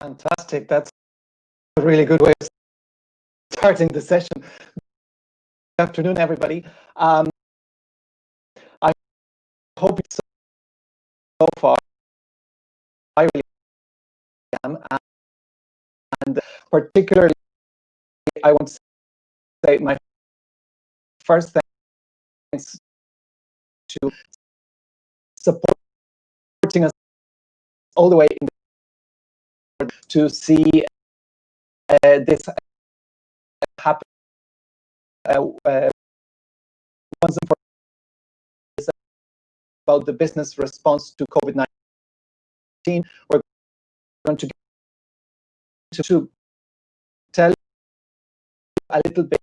Fantastic. That's a really good way of starting the session. Good afternoon, everybody. I hope it's so far. I really am. And particularly, I want to say my first thanks to supporting us all the way to see this happen once and for all about the business response to COVID-19. We're going to get to tell you a little bit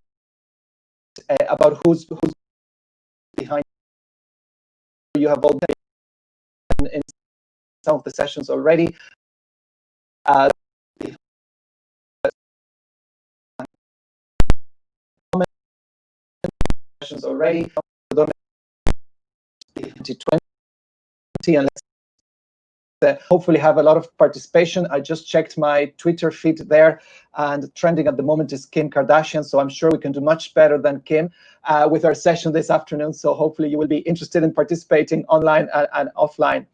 about who's behind. You have all been in some of the sessions already. Sessions already. 2020, and let's hopefully have a lot of participation. I just checked my Twitter feed there, and trending at the moment is Kim Kardashian, so I'm sure we can do much better than Kim with our session this afternoon. So hopefully you will be interested in participating online and offline.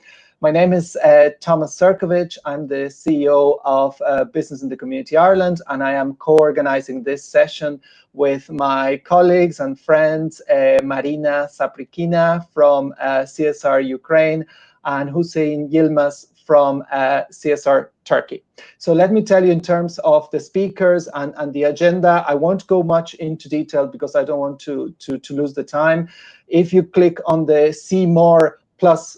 My name is Thomas Serkovich. I'm the CEO of Business in the Community Ireland, and I am co-organizing this session with my colleagues and friends, Marina Saprikina from CSR Ukraine and Hussein Yilmaz from CSR Turkey. So let me tell you in terms of the speakers and the agenda. I won't go much into detail because I don't want to lose the time. If you click on the See More plus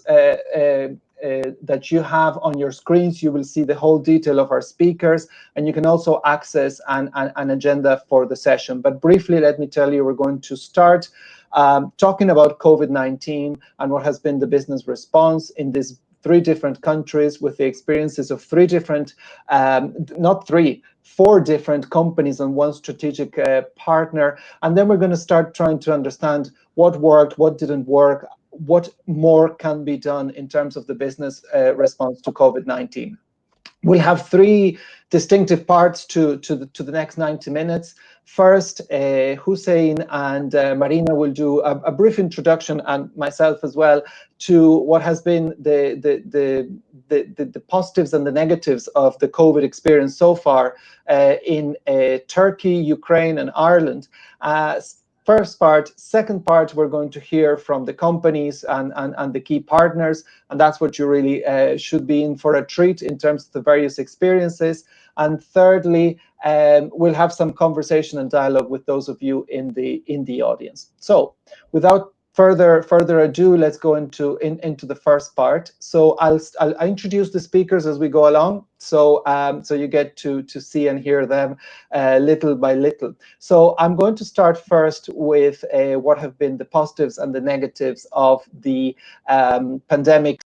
that you have on your screens, you will see the whole detail of our speakers, and you can also access an agenda for the session. But briefly, let me tell you, we're going to start talking about COVID-19 and what has been the business response in these 3 different countries with the experiences of 4 different companies and 1 strategic partner. And then we're going to start trying to understand what worked, what didn't work, what more can be done in terms of the business response to COVID-19. We'll have 3 distinctive parts to the next 90 minutes. First, Hussein and Marina will do a brief introduction, and myself as well, to what has been the positives and the negatives of the COVID experience so far in Turkey, Ukraine, and Ireland. First part. Second part, we're going to hear from the companies and the key partners, and that's what you really should be in for a treat in terms of the various experiences. And thirdly, we'll have some conversation and dialogue with those of you in the audience. So without further ado, let's go into the first part. So I'll introduce the speakers as we go along, so you get to see and hear them little by little. So I'm going to start first with what have been the positives and the negatives of the pandemic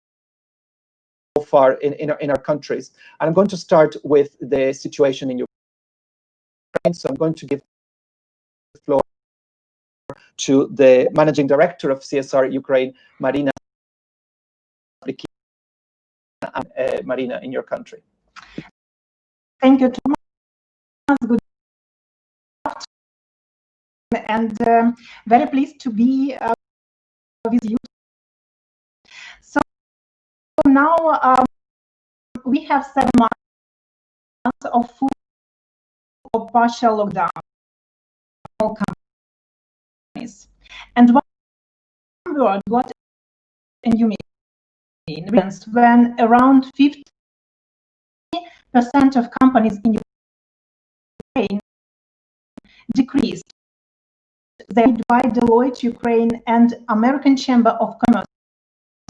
so far in our countries. And I'm going to start with the situation in Ukraine. So I'm going to give the floor to the Managing Director of CSR Ukraine, Marina. Marina, in your country. Thank you, Thomas. Good afternoon, and very pleased to be with you. So now we have 7 months of full or partial lockdown in all companies. And one word, what and you mean, when around 50% of companies in Ukraine decreased. They by Deloitte Ukraine and American Chamber of Commerce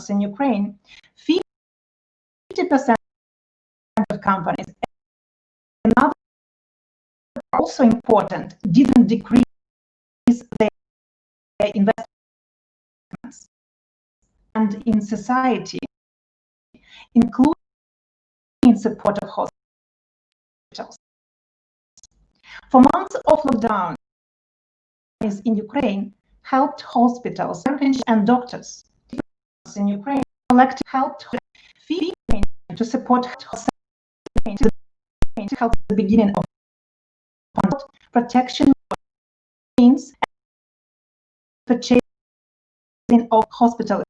in Ukraine, 50% of companies, another also important, didn't decrease their investments. And in society, including in support of hospitals. For months of lockdown in Ukraine, helped hospitals and doctors in Ukraine collectively helped to support help the beginning of protection means purchasing of hospital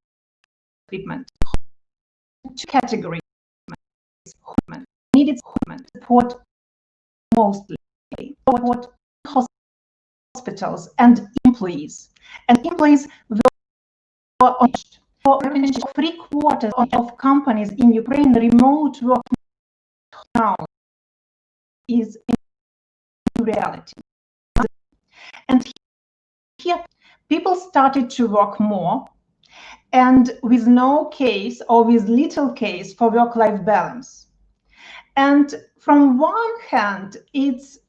equipment. Two categories: needed support mostly support hospitals and employees were for 3/4 of companies in Ukraine. Remote work now is a reality, and here people started to work more and with no case or with little case for work-life balance. And from one hand, it's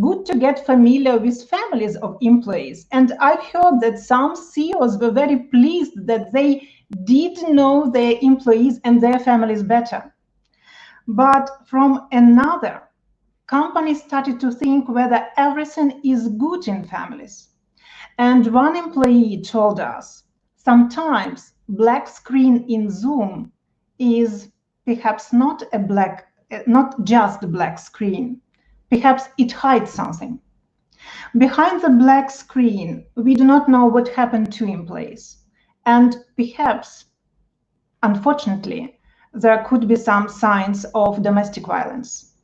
good to get familiar with families of employees. And I've heard that some CEOs were very pleased that they did know their employees and their families better. But from another, companies started to think whether everything is good in families. And one employee told us, sometimes black screen in Zoom is perhaps not just a black screen. Perhaps it hides something. Behind the black screen, we do not know what happened to employees. And perhaps, unfortunately, there could be some signs of domestic violence.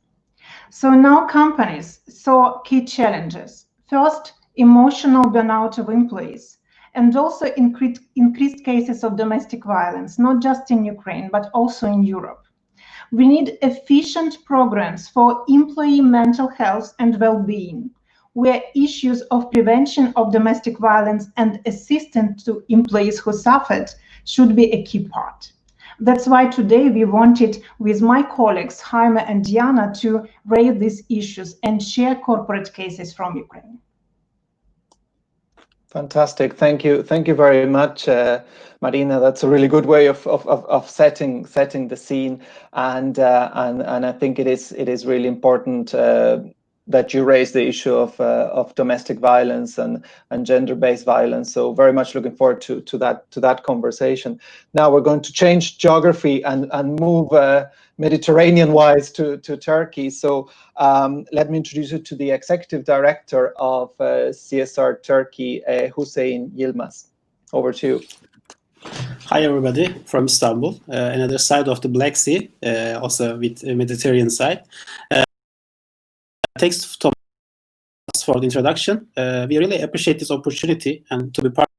So now companies saw key challenges. First, emotional burnout of employees, and also increased cases of domestic violence, not just in Ukraine, but also in Europe. We need efficient programs for employee mental health and well-being, where issues of prevention of domestic violence and assistance to employees who suffered should be a key part. That's why today we wanted, with my colleagues, Jaime and Diana, to raise these issues and share corporate cases from Ukraine. Fantastic. Thank you. Thank you very much, Marina. That's a really good way of setting the scene, and I think it is really important that you raise the issue of domestic violence and gender-based violence. So very much looking forward to that conversation. Now we're going to change geography and move Mediterranean-wise to Turkey. So let me introduce you to the Executive Director of CSR Turkey, Hüseyin Yilmaz. Over to you. Hi everybody from Istanbul, another side of the Black Sea, also with Mediterranean side. Thanks Thomas for the introduction. We really appreciate this opportunity and to be part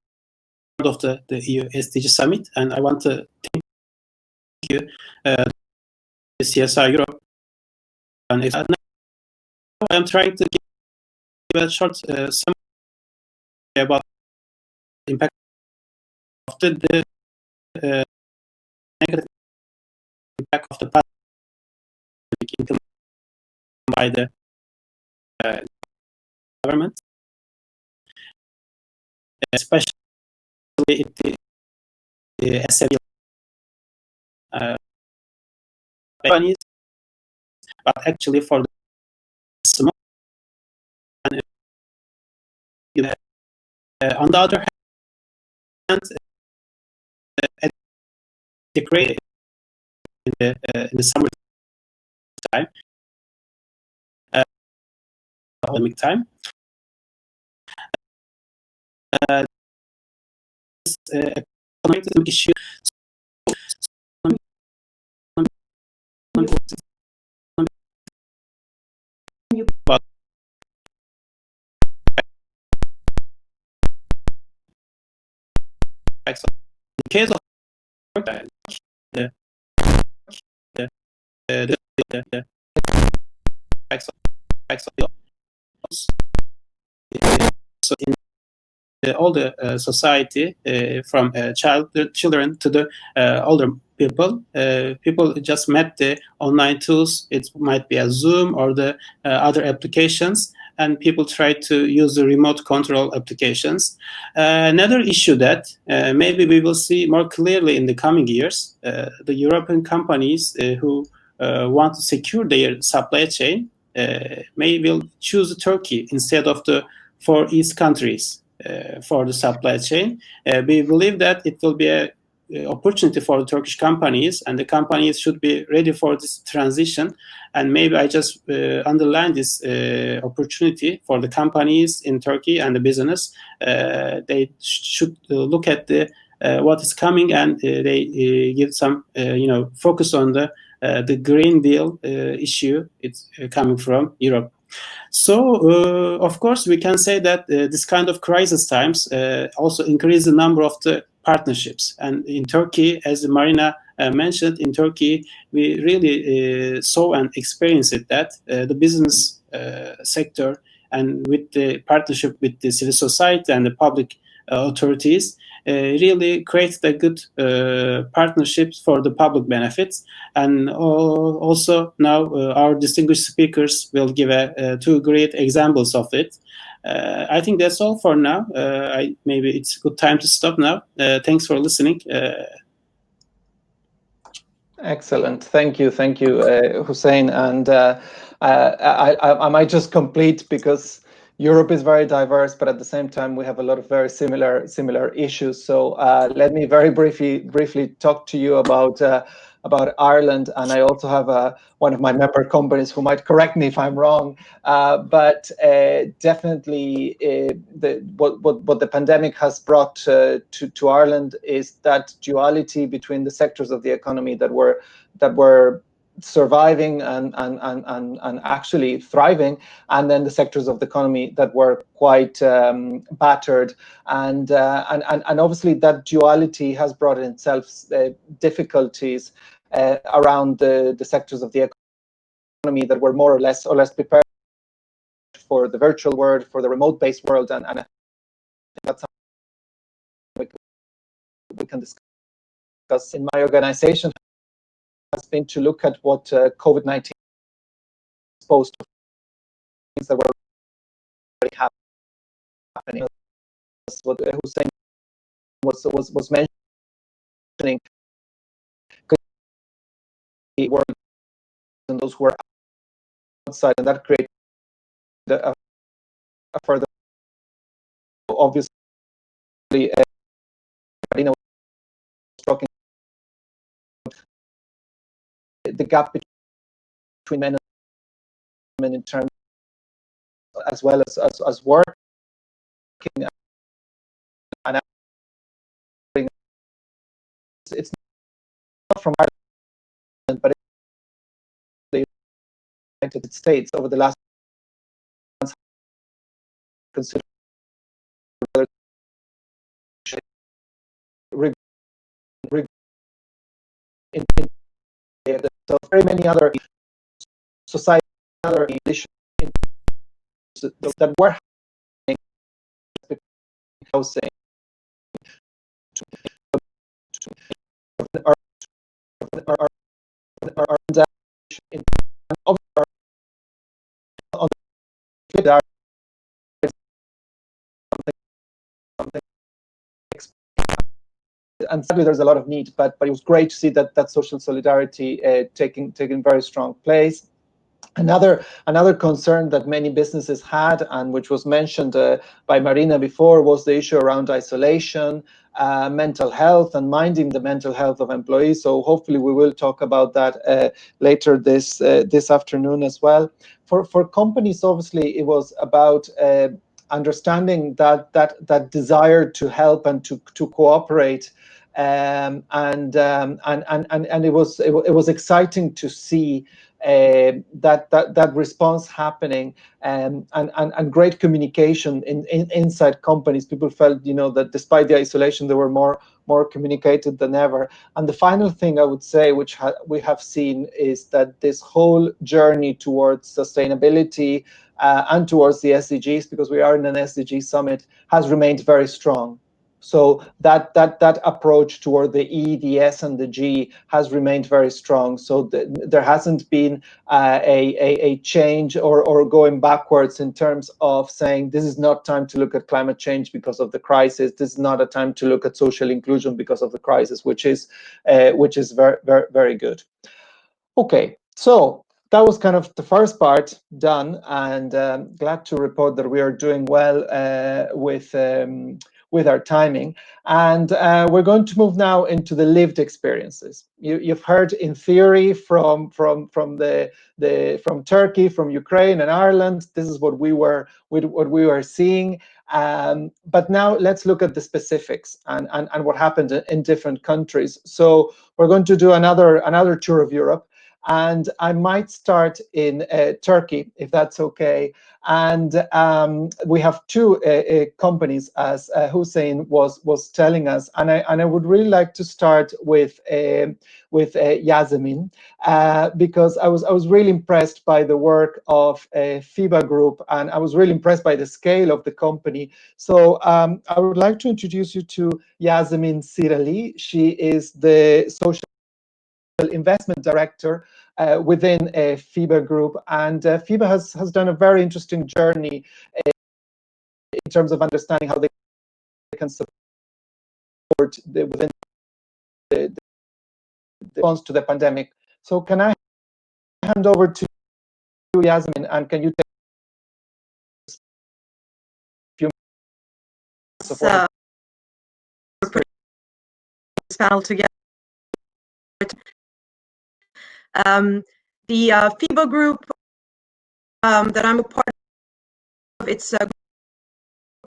of the EU SDG Summit. And I want to thank you, the CSR Europe. And now I'm trying to give a short summary about the impact of the negative impact of the pandemic implemented by the government, especially the SME companies, but actually for the small. And on the other hand, degrade in the summer time, pandemic time. This economic issue. But in case of so in all the society, from children to the older people, people just met the online tools. It might be a Zoom or the other applications, and people try to use the remote control applications. Another issue that maybe we will see more clearly in the coming years, the European companies who want to secure their supply chain will choose Turkey instead of the 4 East countries for the supply chain. We believe that it will be a opportunity for the Turkish companies, and the companies should be ready for this transition. And maybe I just underline this opportunity for the companies in Turkey and the business. They should look at what is coming, and they give some focus on the Green Deal issue. It's coming from Europe. So, of course, we can say that this kind of crisis times also increase the number of the partnerships. And in Turkey, as Marina mentioned, in Turkey, we really saw and experienced it, that the business sector, and with the partnership with the civil society and the public authorities, really create a good partnerships for the public benefits. And also now our distinguished speakers will give two great examples of it. I think that's all for now. Maybe it's a good time to stop now. Thanks for listening. Excellent. Thank you, Hussein. And I might just complete, because Europe is very diverse, but at the same time we have a lot of very similar issues. So let me very briefly talk to you about Ireland, and I also have one of my member companies who might correct me if I'm wrong. But definitely, what the pandemic has brought to Ireland is that duality between the sectors of the economy that were surviving and actually thriving, and then the sectors of the economy that were quite battered, and obviously that duality has brought in itself difficulties around the sectors of the economy that were more or less prepared for the virtual world, for the remote-based world, and I think that's something we can discuss. In my organization has been to look at what COVID-19 exposed to things that were already happening. That's what Hussein was mentioning. The world and those who were outside, and that created a further, obviously, Marina was talking the gap between men and women in terms, as well as working, and it's not from Ireland, but the United States over the last months considered so very many other society, other issues that were happening, housing, and sadly there's a lot of need, but it was great to see that social solidarity taking very strong place. Another concern that many businesses had, and which was mentioned by Marina before, was the issue around isolation, mental health, and minding the mental health of employees. So hopefully we will talk about that later this afternoon as well. For companies, obviously, it was about understanding that desire to help and to cooperate. And it was exciting to see that response happening, and great communication inside companies. People felt, that despite the isolation, they were more communicated than ever. And the final thing I would say, which we have seen, is that this whole journey towards sustainability and towards the SDGs, because we are in an SDG summit, has remained very strong. So that approach toward the E, the S, and the G has remained very strong. So there hasn't been a change or going backwards in terms of saying this is not time to look at climate change because of the crisis. This is not a time to look at social inclusion because of the crisis, which is very, very, very good. Okay, so that was kind of the first part done, and glad to report that we are doing well with with our timing. And we're going to move now into the lived experiences. You've heard in theory from Turkey, from Ukraine and Ireland. This is what we were seeing. But now let's look at the specifics and what happened in different countries. So we're going to do another tour of Europe. And I might start in Turkey, if that's okay. And we have two companies, as Hussein was telling us. And I would really like to start with Yasemin, because I was really impressed by the work of FIBA Group, and I was really impressed by the scale of the company. So I would like to introduce you to Yasemin Sirali. She is the social investment director within FIBA Group, and FIBA has done a very interesting journey in terms of understanding how they can support within the response to the pandemic. So can I hand over to Yasemin, and can you take a few minutes of what putting this panel together. The FIBA Group that I'm a part of, it's a group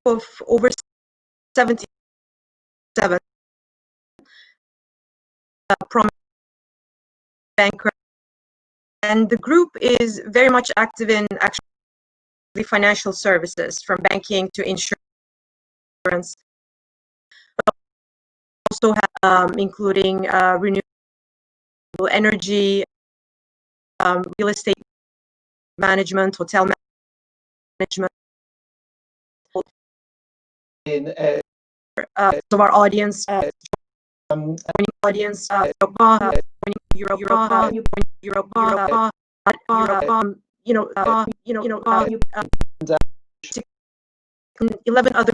of over 77 prominent bankers, and the group is very much active in actually financial services, from banking to insurance, but also including renewable energy, real estate management, hotel management. in of our audience, Europe, you know, 11 other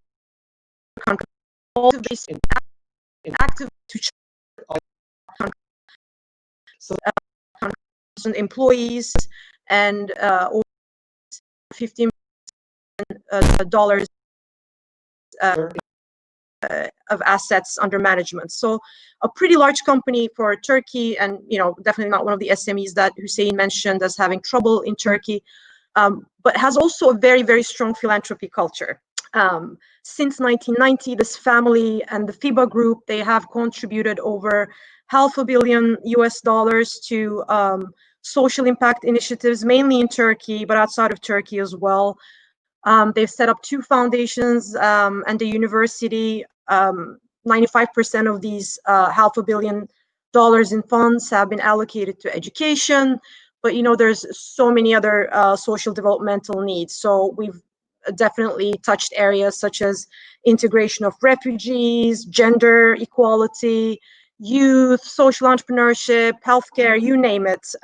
countries, all of these active to employees, and over $15 of assets under management. So a pretty large company for Turkey, and definitely not one of the SMEs that Hussein mentioned as having trouble in Turkey, but has also a very, very strong philanthropy culture. Since 1990, this family and the FIBA Group, they have contributed over $500 million to social impact initiatives, mainly in Turkey, but outside of Turkey as well. They've set up 2 foundations and a university. 95% of these $500 million in funds have been allocated to education, but there's so many other social developmental needs. So we've definitely touched areas such as integration of refugees, gender equality, youth, social entrepreneurship, healthcare, you name it,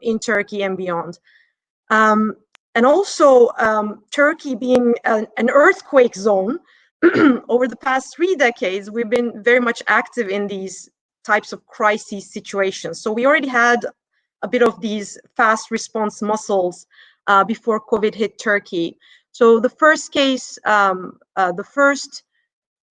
in Turkey and beyond. And also, Turkey being an earthquake zone, over the past 3 decades, we've been very much active in these types of crisis situations. So we already had a bit of these fast response muscles before COVID hit Turkey. So the first case, the first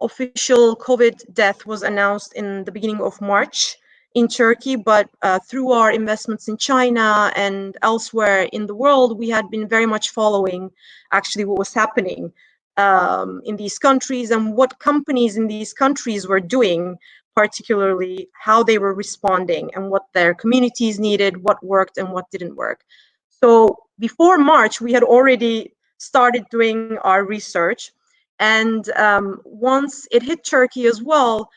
official COVID death was announced in the beginning of March in Turkey, but through our investments in China and elsewhere in the world, we had been very much following actually what was happening in these countries and what companies in these countries were doing, particularly how they were responding and what their communities needed, what worked and what didn't work. So before March, we had already started doing our research. And once it hit Turkey as well,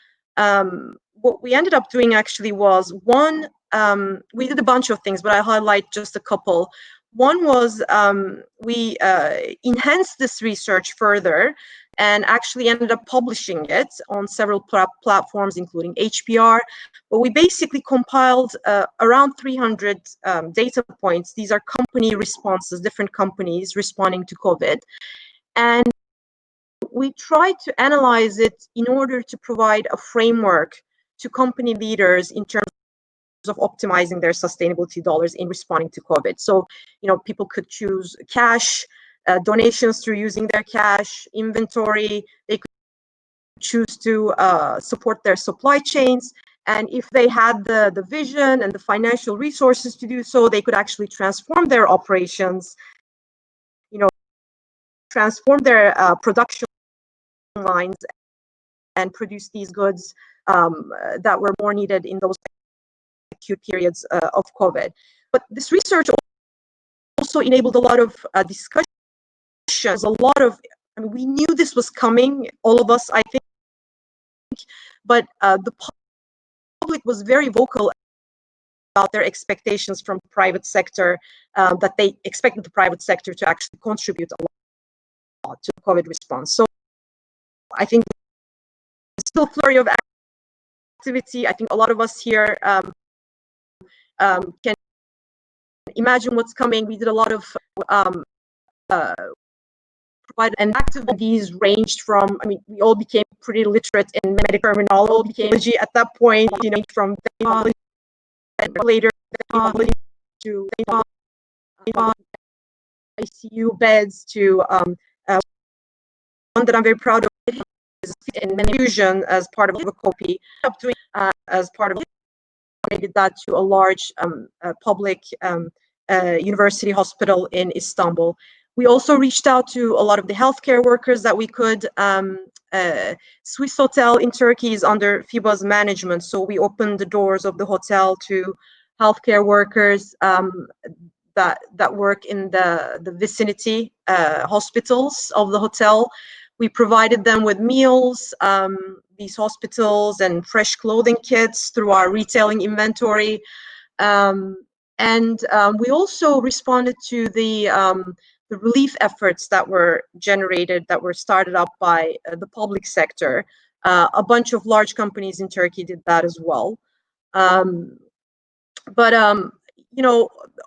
what we ended up doing actually was, one, we did a bunch of things, but I highlight just a couple. One was we enhanced this research further and actually ended up publishing it on several platforms, including HBR. But we basically compiled around 300 data points. These are company responses, different companies responding to COVID. And we tried to analyze it in order to provide a framework to company leaders in terms of optimizing their sustainability dollars in responding to COVID. So, people could choose cash, donations through using their cash, inventory. They choose to support their supply chains. And if they had the vision and the financial resources to do so, they could actually transform their operations, transform their production lines and produce these goods that were more needed in those acute periods of COVID. But this research also enabled a lot of discussions, I mean, we knew this was coming, all of us, I think, but the public was very vocal about their expectations from the private sector, that they expected the private sector to actually contribute a lot to the COVID response. So I think there's still a flurry of activity. I think a lot of us here can imagine what's coming. We did a lot of provide and activities ranged from, I mean, we all became pretty literate in medical terminology at that point, from later to ICU beds to one that I'm very proud of is in infusion as part of a copy, as part of did that to a large public university hospital in Istanbul. We also reached out to a lot of the healthcare workers that we could. Swiss Hotel in Turkey is under FIBA's management, so we opened the doors of the hotel to healthcare workers that work in the vicinity hospitals of the hotel. We provided them with meals, these hospitals, and fresh clothing kits through our retailing inventory. And we also responded to the relief efforts that were generated, that were started up by the public sector. A bunch of large companies in Turkey did that as well.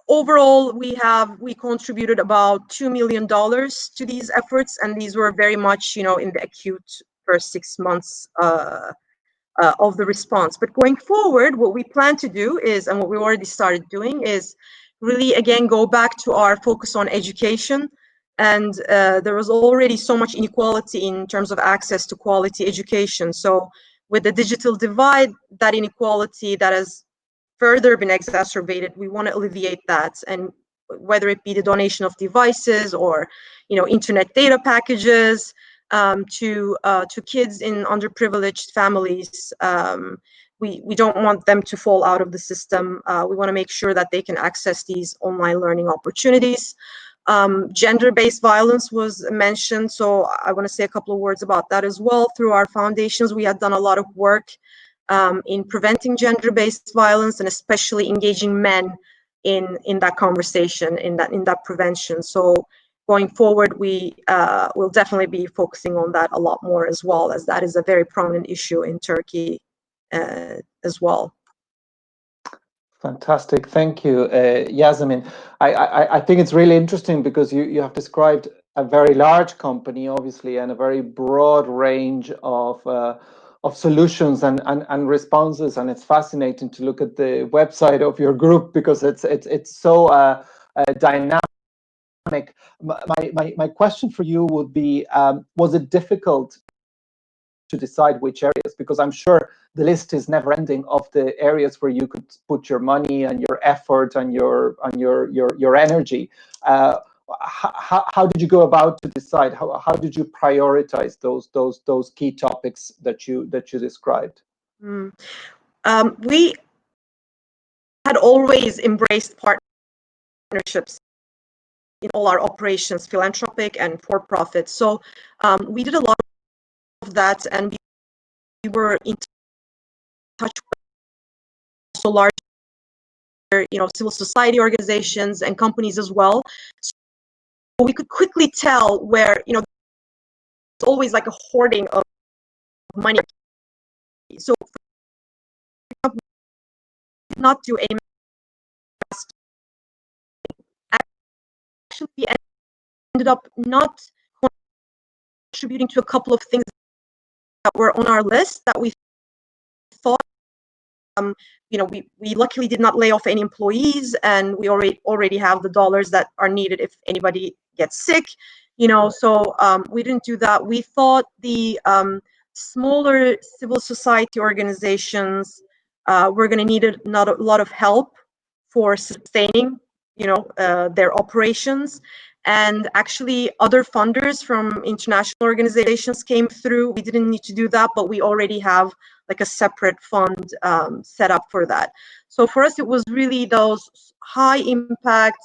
Overall, we contributed about $2 million to these efforts, and these were very much, in the acute first 6 months of the response. But going forward, what we plan to do is, and what we already started doing, is really, again, go back to our focus on education. And there was already so much inequality in terms of access to quality education. So with the digital divide, that inequality that has further been exacerbated, we want to alleviate that. And whether it be the donation of devices or, internet data packages to kids in underprivileged families, we don't want them to fall out of the system. We want to make sure that they can access these online learning opportunities. Gender-based violence was mentioned, so I want to say a couple of words about that as well. Through our foundations, we had done a lot of work in preventing gender-based violence, and especially engaging men in that conversation, in that prevention. So going forward, we will definitely be focusing on that a lot more, as well, as that is a very prominent issue in Turkey as well. Fantastic, thank you, Yasemin. I think it's really interesting because you have described a very large company, obviously, and a very broad range of solutions and responses, and it's fascinating to look at the website of your group because it's so dynamic. My question for you would be, was it difficult to decide which areas? Because I'm sure the list is never ending of the areas where you could put your money and your effort and your energy. How did you go about to decide? How did you prioritize those key topics that you described? We had always embraced partnerships in all our operations, philanthropic and for-profit. So we did a lot of that, and we were in touch with also large, civil society organizations and companies as well. So we could quickly tell where, it's always like a hoarding of money. So not do a actually we ended up not contributing to a couple of things that were on our list that we thought, we luckily did not lay off any employees, and we already have the dollars that are needed if anybody gets sick, so we didn't do that. We thought the smaller civil society organizations were going to need a lot of help for sustaining, their operations. And actually, other funders from international organizations came through. We didn't need to do that, but we already have like a separate fund set up for that. So for us, it was really those high impact,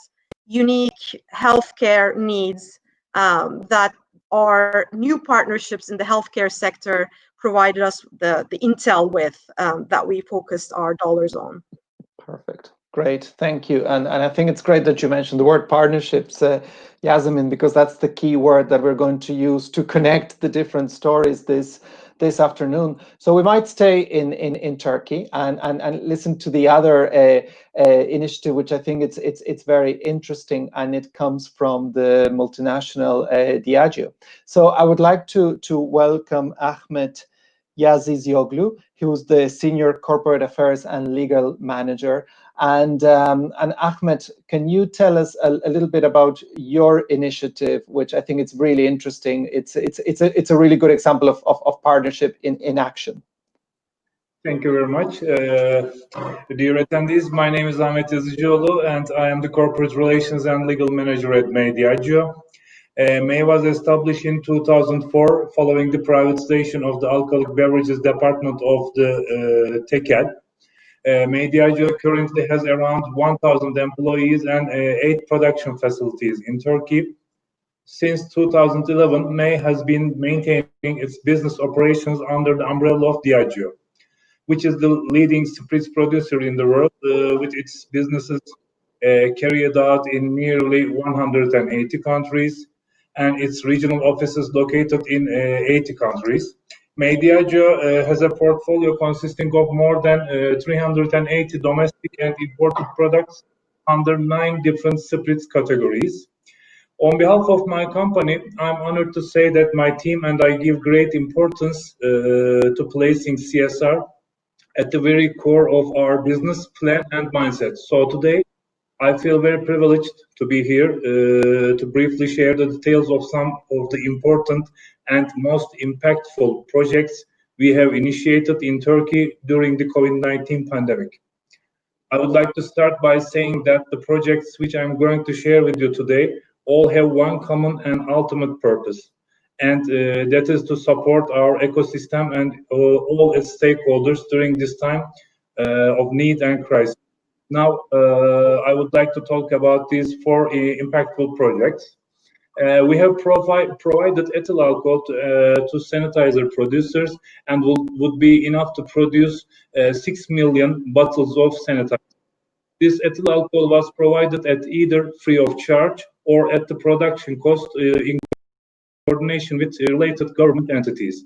unique healthcare needs that our new partnerships in the healthcare sector provided us the intel with, that we focused our dollars on. Perfect. Great. Thank you. And I think it's great that you mentioned the word partnerships, Yasmin, because that's the key word that we're going to use to connect the different stories this afternoon. So we might stay in Turkey and listen to the other initiative, which I think it's very interesting, and it comes from the multinational Diageo. So I would like to welcome Ahmet Yazizioglu, who's the Senior Corporate Affairs and Legal Manager. And Ahmet, can you tell us a little bit about your initiative, which I think it's really interesting. It's a really good example of partnership in action. Thank you very much. Dear attendees, my name is Ahmet Yazıcıoğlu, and I am the Corporate Relations and Legal Manager at Diageo. May was established in 2004 following the privatization of the alcoholic beverages department of the TEKEL. Diageo currently has around 1,000 employees and 8 production facilities in Turkey. Since 2011, May has been maintaining its business operations under the umbrella of Diageo, which is the leading spirits producer in the world, with its businesses carried out in nearly 180 countries, and its regional offices located in 80 countries. Diageo has a portfolio consisting of more than 380 domestic and imported products under 9 different spirits categories. On behalf of my company, I'm honored to say that my team and I give great importance to placing CSR at the very core of our business plan and mindset. So today, I feel very privileged to be here to briefly share the details of some of the important and most impactful projects we have initiated in Turkey during the COVID-19 pandemic. I would like to start by saying that the projects which I'm going to share with you today all have one common and ultimate purpose, and that is to support our ecosystem and all its stakeholders during this time of need and crisis. Now, I would like to talk about these 4 impactful projects. We have provided ethyl alcohol to sanitizer producers, and would be enough to produce 6 million bottles of sanitizer. This ethyl alcohol was provided at either free of charge or at the production cost in coordination with related government entities.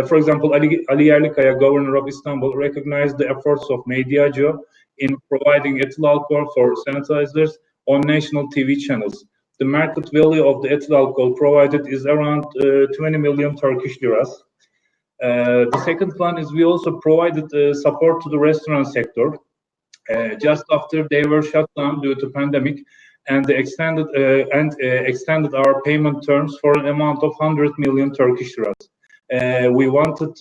For example, Ali Yerlikaya, Governor of Istanbul, recognized the efforts of Diageo in providing ethyl alcohol for sanitizers on national TV channels. The market value of the ethyl alcohol provided is around 20 million Turkish liras. The second one is we also provided support to the restaurant sector just after they were shut down due to pandemic, and extended our payment terms for an amount of 100 million Turkish liras. We wanted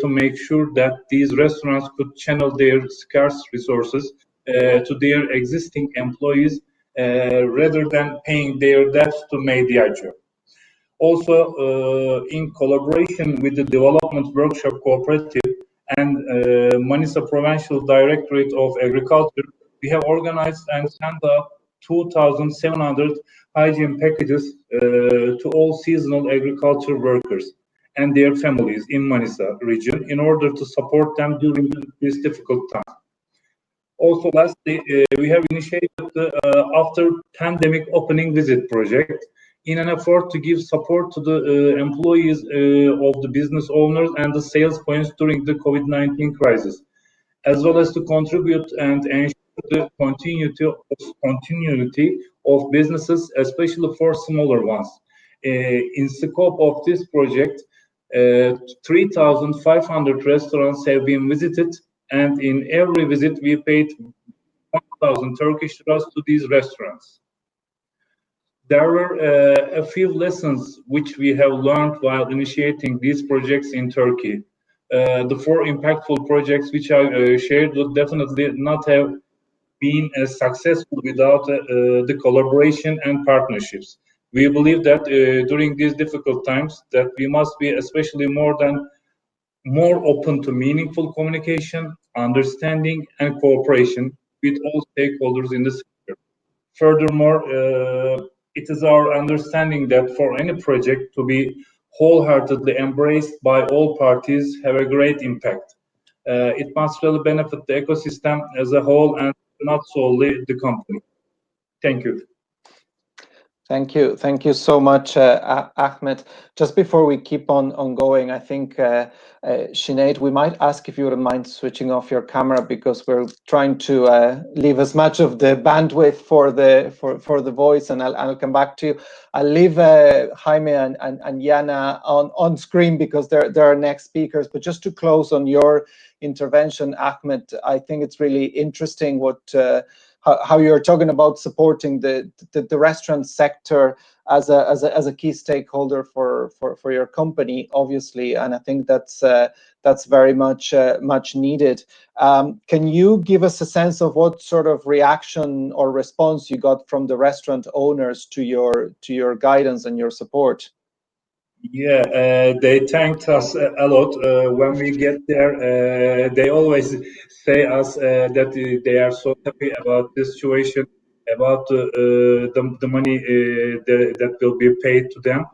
to make sure that these restaurants could channel their scarce resources to their existing employees rather than paying their debts to Diageo. Also, in collaboration with the Development Workshop Cooperative and Manisa Provincial Directorate of Agriculture, we have organized and sent out 2,700 hygiene packages to all seasonal agriculture workers and their families in Manisa region in order to support them during this difficult time. Also, lastly, we have initiated the After Pandemic Opening Visit project in an effort to give support to the employees of the business owners and the sales points during the COVID-19 crisis, as well as to contribute and ensure the continuity of businesses, especially for smaller ones. In scope of this project, 3,500 restaurants have been visited, and in every visit we paid 1,000 Turkish liras to these restaurants. There were a few lessons which we have learned while initiating these projects in Turkey. The 4 impactful projects which I shared would definitely not have been as successful without the collaboration and partnerships. We believe that during these difficult times that we must be especially more open to meaningful communication, understanding, and cooperation with all stakeholders in the sector. Furthermore, it is our understanding that for any project to be wholeheartedly embraced by all parties have a great impact. It must really benefit the ecosystem as a whole and not solely the company. Thank you. Thank you so much, Ahmed. Just before we keep on going, I think Sinead, we might ask if you wouldn't mind switching off your camera, because we're trying to leave as much of the bandwidth for the voice, and I'll come back to you. I'll leave Jaime and Jana on screen because they're our next speakers. But just to close on your intervention, Ahmed, I think it's really interesting what how you're talking about supporting the restaurant sector as a key stakeholder for your company, obviously, and I think that's very much needed. Can you give us a sense of what sort of reaction or response you got from the restaurant owners to your guidance and your support? Yeah, they thanked us a lot. When we get there, they always say us that they are so happy about this situation, about the money that will be paid to them.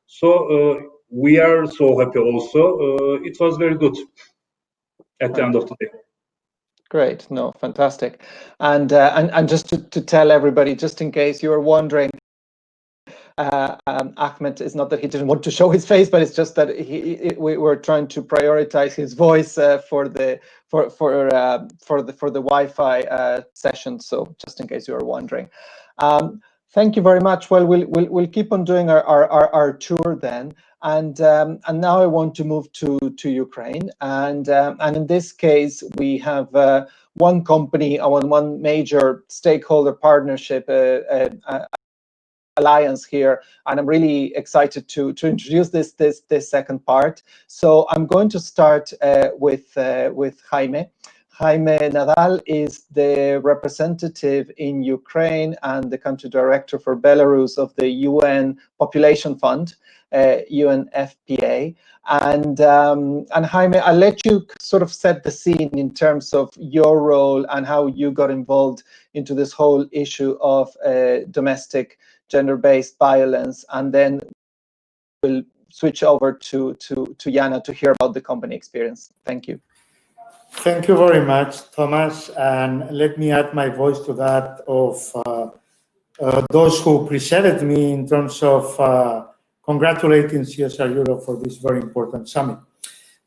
So we are so happy also. It was very good at the end of the day. Great, no, fantastic. And just to tell everybody, just in case you were wondering, Ahmed, is not that he didn't want to show his face, but it's just that we were trying to prioritize his voice for the Wi-Fi session. So just in case you were wondering, thank you very much. Well, we'll keep on doing our tour then, and now I want to move to Ukraine, and in this case we have one company, one major stakeholder partnership alliance here, and I'm really excited to introduce this second part. So I'm going to start with Jaime. Jaime Nadal is the representative in Ukraine and the country director for Belarus of the UN Population Fund, UNFPA. And Jaime, I'll let you sort of set the scene in terms of your role and how you got involved into this whole issue of domestic gender-based violence, and then we'll switch over to Jana to hear about the company experience. Thank you. Thank you very much, Thomas, and let me add my voice to that of those who preceded me in terms of congratulating CSR Europe for this very important summit.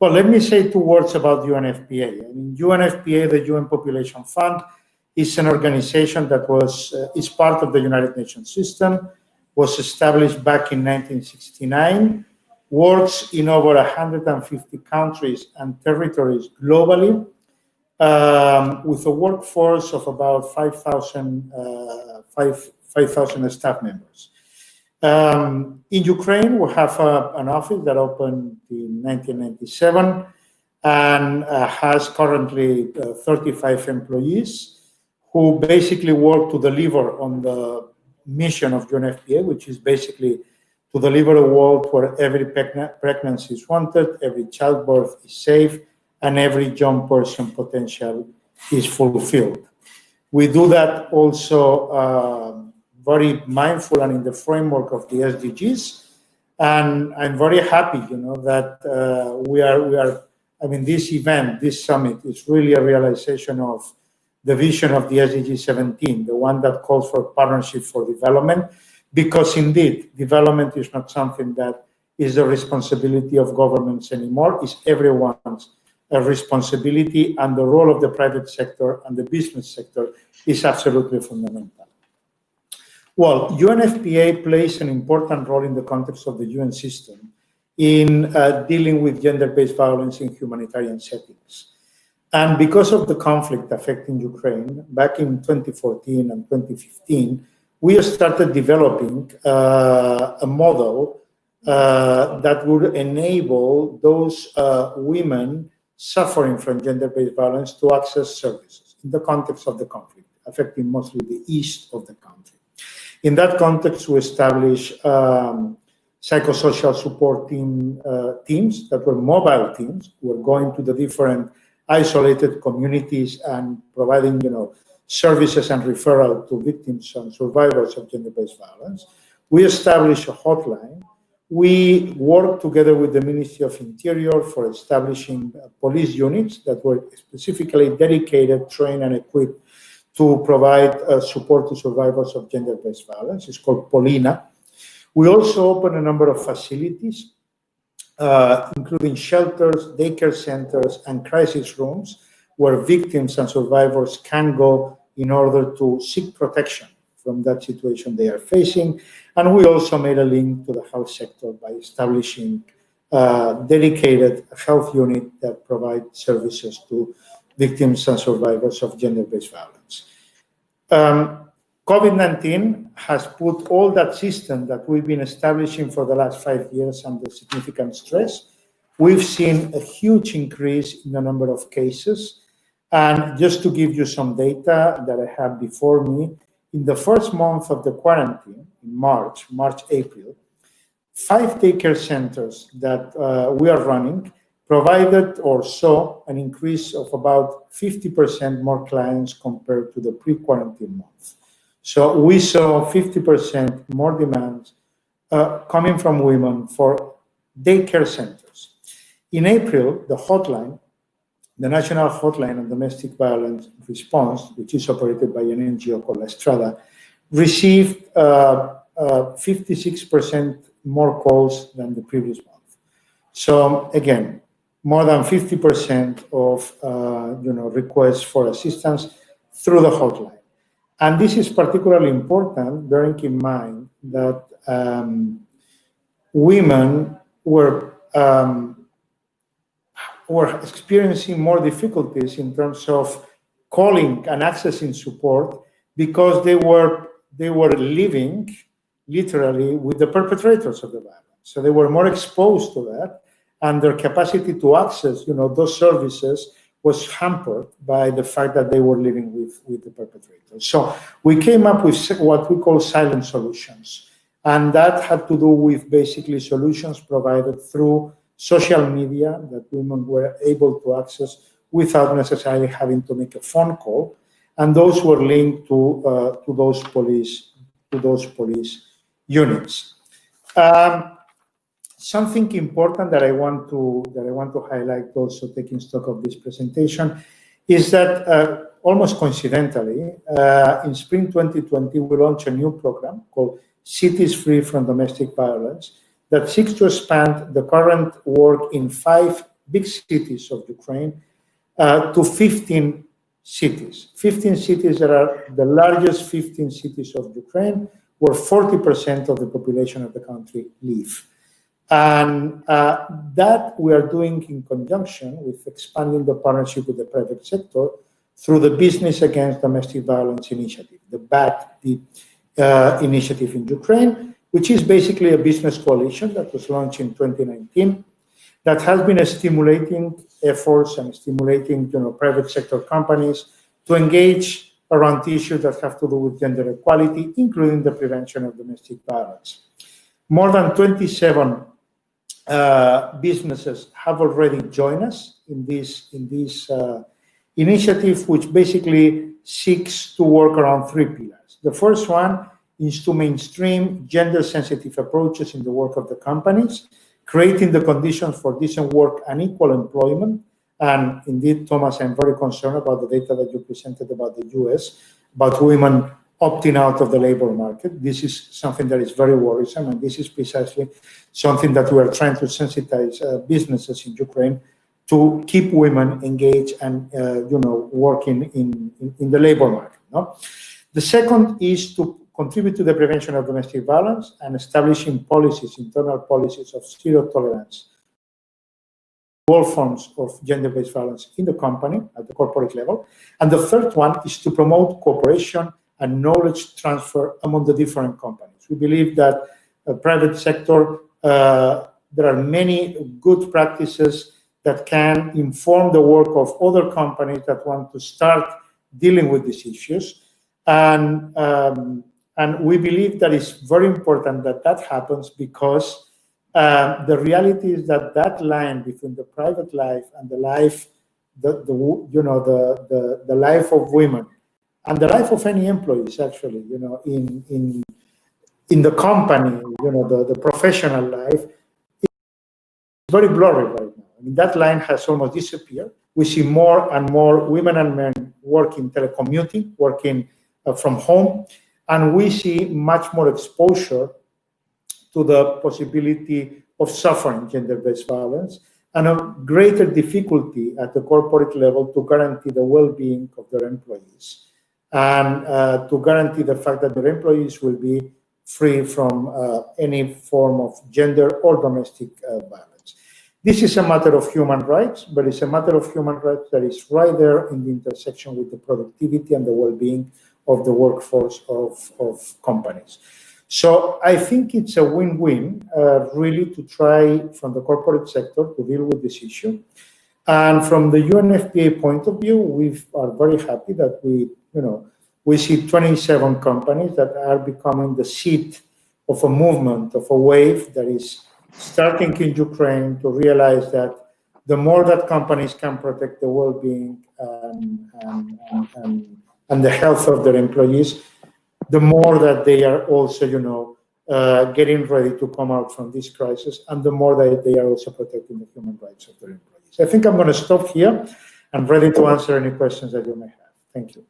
Well, let me say 2 words about UNFPA. I mean, UNFPA, the UN Population Fund, is an organization that is part of the United Nations system, was established back in 1969, works in over 150 countries and territories globally, with a workforce of about 5,000 staff members. In Ukraine, we have an office that opened in 1997 and has currently 35 employees who basically work to deliver on the mission of UNFPA, which is basically to deliver a world where every pregnancy is wanted, every childbirth is safe, and every young person potential is fulfilled. We do that also very mindful and in the framework of the SDGs, and I'm very happy, that we are. I mean, this event, this summit, is really a realization of the vision of the SDG 17, the one that calls for partnership for development, because indeed, development is not something that is the responsibility of governments anymore. It's everyone's responsibility, and the role of the private sector and the business sector is absolutely fundamental. Well, UNFPA plays an important role in the context of the UN system in dealing with gender-based violence in humanitarian settings. And because of the conflict affecting Ukraine, back in 2014 and 2015, we started developing a model that would enable those women suffering from gender-based violence to access services in the context of the conflict, affecting mostly the east of the country. In that context, we established psychosocial support teams that were mobile teams who were going to the different isolated communities and providing, services and referral to victims and survivors of gender-based violence. We established a hotline. We worked together with the Ministry of Interior for establishing police units that were specifically dedicated, trained, and equipped to provide support to survivors of gender-based violence. It's called Polina. We also opened a number of facilities, including shelters, daycare centers, and crisis rooms, where victims and survivors can go in order to seek protection from that situation they are facing. And we also made a link to the health sector by establishing a dedicated health unit that provides services to victims and survivors of gender-based violence. COVID-19 has put all that system that we've been establishing for the last 5 years under significant stress. We've seen a huge increase in the number of cases. And just to give you some data that I have before me, in the first month of the quarantine, in March, April, 5 daycare centers that we are running provided or saw an increase of about 50% more clients compared to the pre-quarantine month. So we saw 50% more demands coming from women for daycare centers. In April, the hotline, the National Hotline on Domestic Violence Response, which is operated by an NGO called La Estrada, received 56% more calls than the previous month. So again, more than 50% of requests for assistance through the hotline. And this is particularly important, bearing in mind that women were experiencing more difficulties in terms of calling and accessing support because they were living literally with the perpetrators of the violence. So they were more exposed to that, and their capacity to access, those services was hampered by the fact that they were living with the perpetrators. So we came up with what we call silent solutions. And that had to do with basically solutions provided through social media that women were able to access without necessarily having to make a phone call. And those were linked to those police units. Something important that I want to highlight, also taking stock of this presentation, is that almost coincidentally, in spring 2020, we launched a new program called Cities Free from Domestic Violence that seeks to expand the current work in 5 big cities of Ukraine to 15 cities. 15 cities that are the largest 15 cities of Ukraine, where 40% of the population of the country live. And that we are doing in conjunction with expanding the partnership with the private sector through the Business Against Domestic Violence Initiative, the BAT initiative in Ukraine, which is basically a business coalition that was launched in 2019 that has been stimulating efforts and stimulating private sector companies to engage around issues that have to do with gender equality, including the prevention of domestic violence. More than 27 businesses have already joined us in this initiative, which basically seeks to work around 3 pillars. The first one is to mainstream gender-sensitive approaches in the work of the companies, creating the conditions for decent work and equal employment. And indeed, Thomas, I'm very concerned about the data that you presented about the US, about women opting out of the labor market. This is something that is very worrisome, and this is precisely something that we are trying to sensitize businesses in Ukraine to keep women engaged and working in the labor market. No? The second is to contribute to the prevention of domestic violence and establishing policies, internal policies of zero tolerance all forms of gender-based violence in the company at the corporate level. And the third one is to promote cooperation and knowledge transfer among the different companies. We believe that private sector, there are many good practices that can inform the work of other companies that want to start dealing with these issues. And we believe that it's very important that that happens, because the reality is that that line between the private life and the life, the life of women and the life of any employees, actually, in the company, the professional life, is very blurry right now. I mean, that line has almost disappeared. We see more and more women and men working telecommuting, working from home, and we see much more exposure to the possibility of suffering gender-based violence, and a greater difficulty at the corporate level to guarantee the well-being of their employees, and to guarantee the fact that their employees will be free from any form of gender or domestic violence. This is a matter of human rights, but it's a matter of human rights that is right there in the intersection with the productivity and the well-being of the workforce of companies. So I think it's a win-win, really, to try from the corporate sector to deal with this issue. And from the UNFPA point of view, we are very happy that we see 27 companies that are becoming the seat of a movement, of a wave that is starting in Ukraine, to realize that the more that companies can protect the well-being and the health of their employees, the more that they are also, getting ready to come out from this crisis, and the more that they are also protecting the human rights of their employees. I think I'm going to stop here. I'm ready to answer any questions that you may have. Thank you.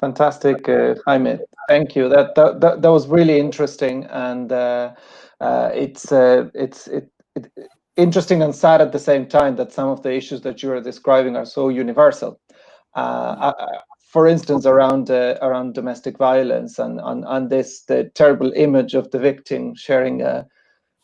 Fantastic, Jaime. Thank you. That was really interesting, and it's interesting and sad at the same time that some of the issues that you are describing are so universal. For instance, around domestic violence and the terrible image of the victim sharing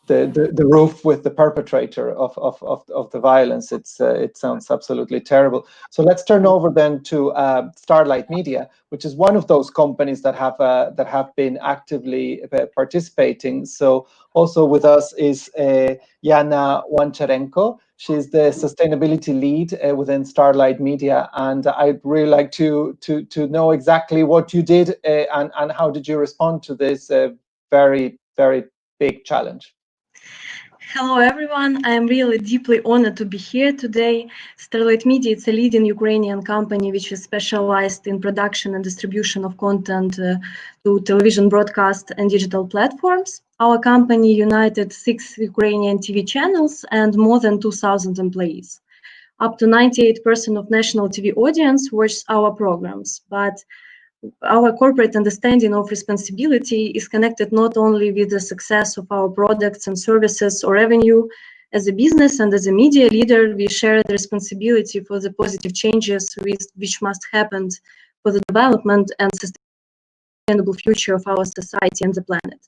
the roof with the perpetrator of the violence. It sounds absolutely terrible. So let's turn over then to StarLightMedia, which is one of those companies that have been actively participating. So also with us is Yana Wancharenko. She's the sustainability lead within StarLightMedia, and I'd really like to know exactly what you did and how did you respond to this very, very big challenge. Hello, everyone. I am really deeply honored to be here today. StarLightMedia is a leading Ukrainian company which is specialized in production and distribution of content to television broadcast and digital platforms. Our company united 6 Ukrainian TV channels and more than 2,000 employees. Up to 98% of national TV audience watches our programs, but our corporate understanding of responsibility is connected not only with the success of our products and services or revenue. As a business and as a media leader, we share the responsibility for the positive changes which must happen for the development and sustainable future of our society and the planet.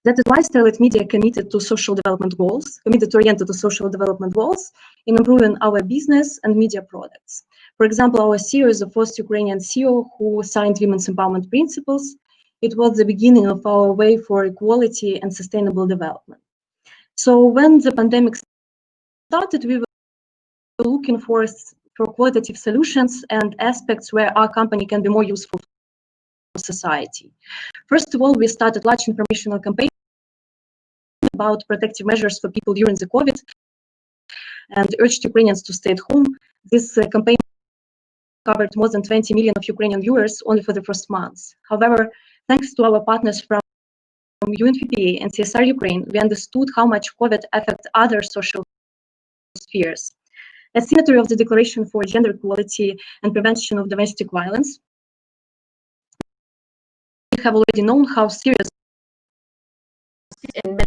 That is why StarLightMedia committed to social development goals, oriented to social development goals in improving our business and media products. For example, our CEO is the first Ukrainian CEO who signed Women's Empowerment Principles. It was the beginning of our way for equality and sustainable development. So when the pandemic started, we were looking for qualitative solutions and aspects where our company can be more useful for society. First of all, we started large informational campaign about protective measures for people during the COVID and urged Ukrainians to stay at home. This campaign covered more than 20 million of Ukrainian viewers only for the first months. However, thanks to our partners from UNFPA and CSR Ukraine, we understood how much COVID affects other social spheres. As signatory of the Declaration for Gender Equality and Prevention of Domestic Violence, we have already known how serious and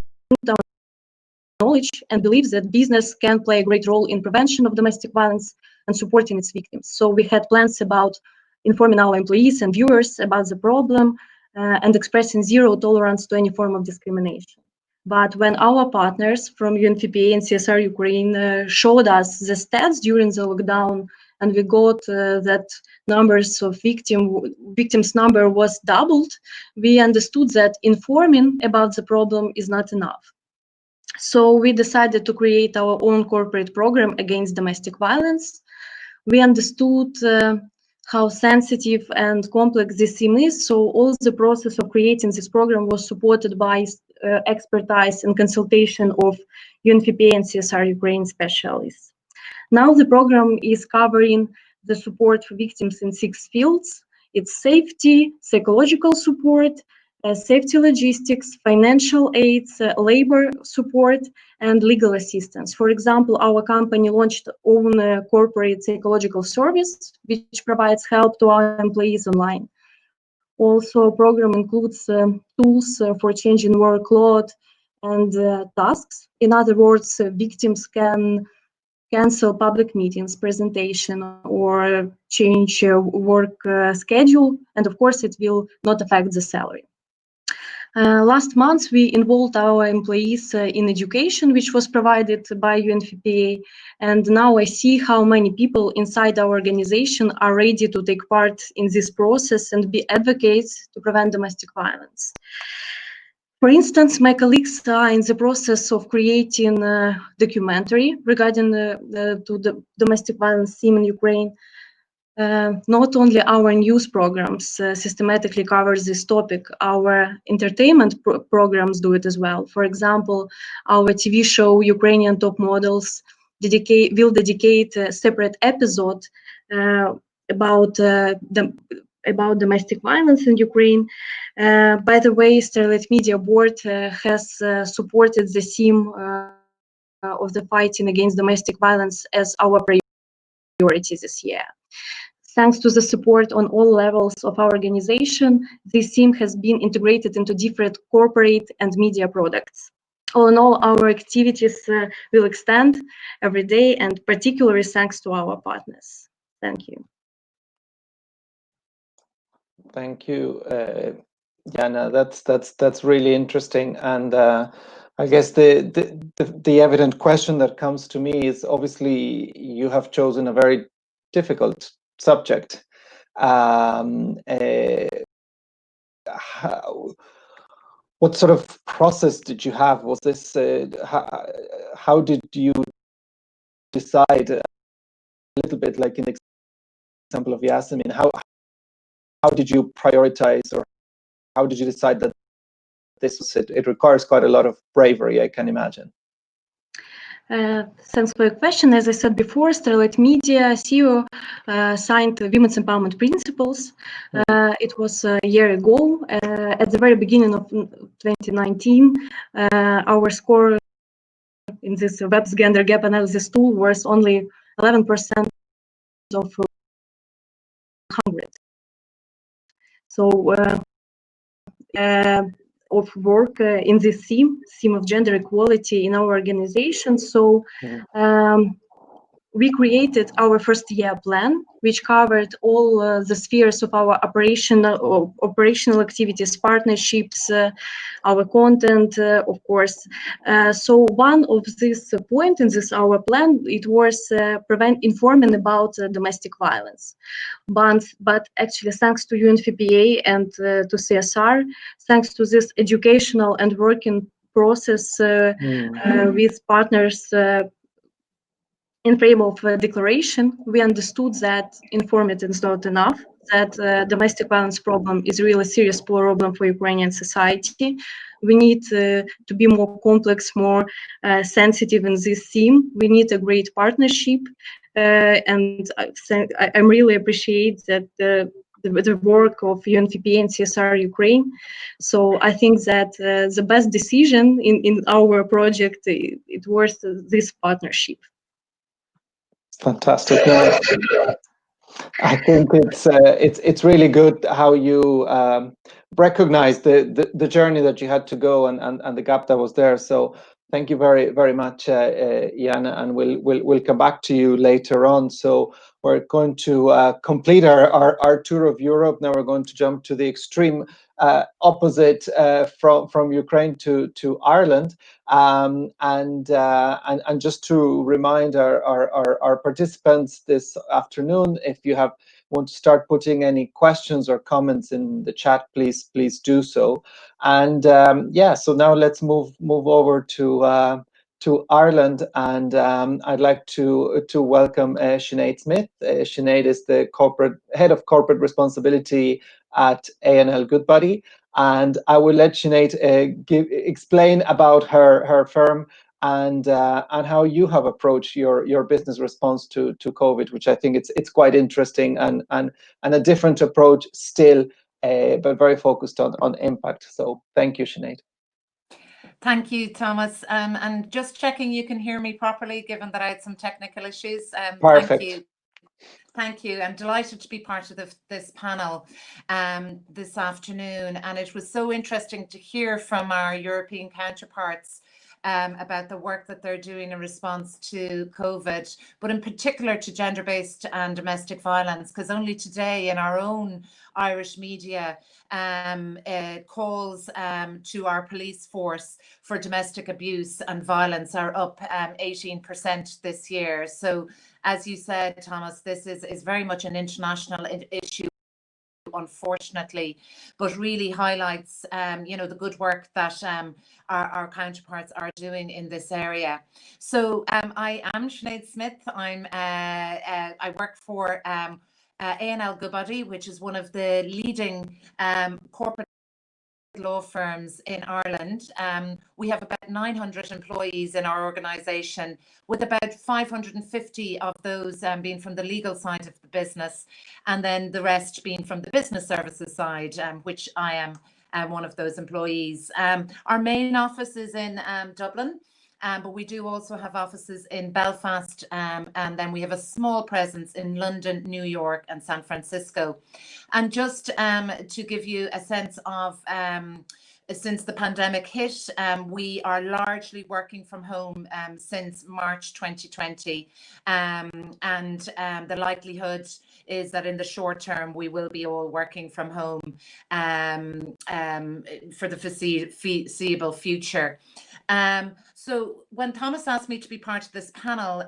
knowledge and believes that business can play a great role in prevention of domestic violence and supporting its victims. So we had plans about informing our employees and viewers about the problem and expressing zero tolerance to any form of discrimination. But when our partners from UNFPA and CSR Ukraine showed us the stats during the lockdown and we got that numbers of victims number was doubled, we understood that informing about the problem is not enough. So we decided to create our own corporate program against domestic violence. We understood how sensitive and complex this theme is, so all the process of creating this program was supported by expertise and consultation of UNFPA and CSR Ukraine specialists. Now the program is covering the support for victims in 6 fields. It's safety, psychological support, safety logistics, financial aids, labor support, and legal assistance. For example, our company launched own corporate psychological service, which provides help to our employees online. Also, program includes tools for changing workload and tasks. In other words, victims can cancel public meetings, presentation, or change work schedule, and of course, it will not affect the salary. Last month, we involved our employees in education, which was provided by UNFPA, and now I see how many people inside our organization are ready to take part in this process and be advocates to prevent domestic violence. For instance, my colleagues are in the process of creating a documentary regarding the domestic violence theme in Ukraine. Not only our news programs systematically cover this topic, our entertainment programs do it as well. For example, our TV show Ukrainian Top Models will dedicate a separate episode about domestic violence in Ukraine. By the way, StarLightMedia board has supported the theme of the fighting against domestic violence as our priority this year. Thanks to the support on all levels of our organization, this theme has been integrated into different corporate and media products. All in all, our activities will extend every day, and particularly thanks to our partners. Thank you. Thank you, Jana. That's really interesting, and I guess the evident question that comes to me is, obviously you have chosen a very difficult subject. What sort of process did you have? Was this how did you decide? A little bit like in the example of Yasemin, how did you prioritize, or how did you decide that this was it? It requires quite a lot of bravery, I can imagine. Thanks for your question. As I said before, StarLightMedia CEO signed the Women's Empowerment Principles. It was a year ago. At the very beginning of 2019, our score in this WEB's gender gap analysis tool was only 11% of 100. So of work in this theme of gender equality in our organization. So we created our first year plan, which covered all the spheres of our operational activities, partnerships, our content, of course. So one of these points in this our plan, it was informing about domestic violence. But actually, thanks to UNFPA and to CSR, thanks to this educational and working process with partners in frame of a declaration, we understood that informing is not enough, that domestic violence problem is really a serious problem for Ukrainian society. We need to be more complex, more sensitive in this theme. We need a great partnership. And I really appreciate that the work of UNFPA and CSR Ukraine. So I think that the best decision in our project, it was this partnership. Fantastic. No, I think it's really good how you recognize the journey that you had to go and the gap that was there. So thank you very much, Jana, and we'll come back to you later on. So we're going to complete our tour of Europe. Now we're going to jump to the extreme opposite from Ukraine to Ireland, and just to remind our participants this afternoon, if you want to start putting any questions or comments in the chat, please do so. And yeah, so now let's move over to Ireland, and I'd like to welcome Sinead Smith. Sinead is the head of corporate responsibility at A&L Goodbody, and I will let Sinead explain about her firm and how you have approached your business response to COVID, which I think it's quite interesting and a different approach still, but very focused on impact. So thank you, Sinead. Thank you, Thomas. And just checking you can hear me properly, given that I had some technical issues. Perfect. Thank you. I'm delighted to be part of this panel this afternoon. And it was so interesting to hear from our European counterparts about the work that they're doing in response to COVID, but in particular to gender-based and domestic violence, because only today in our own Irish media, calls to our police force for domestic abuse and violence are up 18% this year. So as you said, Thomas, this is very much an international issue, unfortunately, but really highlights the good work that our counterparts are doing in this area. So I am Sinead Smith. I work for A&L Goodbody, which is one of the leading corporate law firms in Ireland. We have about 900 employees in our organisation, with about 550 of those being from the legal side of the business, and then the rest being from the business services side, which I am one of those employees. Our main office is in Dublin, but we do also have offices in Belfast, and then we have a small presence in London, New York, and San Francisco. And just to give you a sense of, since the pandemic hit, we are largely working from home since March 2020, and the likelihood is that in the short term we will be all working from home for the foreseeable future. So when Thomas asked me to be part of this panel,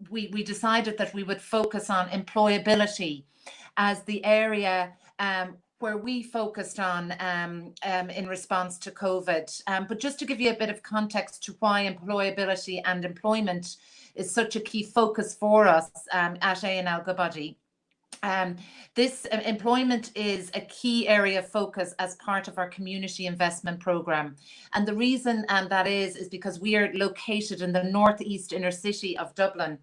we decided that we would focus on employability as the area where we focused on in response to COVID. But just to give you a bit of context to why employability and employment is such a key focus for us at A&L Goodbody. This employment is a key area of focus as part of our community investment programme. And the reason that is because we are located in the northeast inner city of Dublin,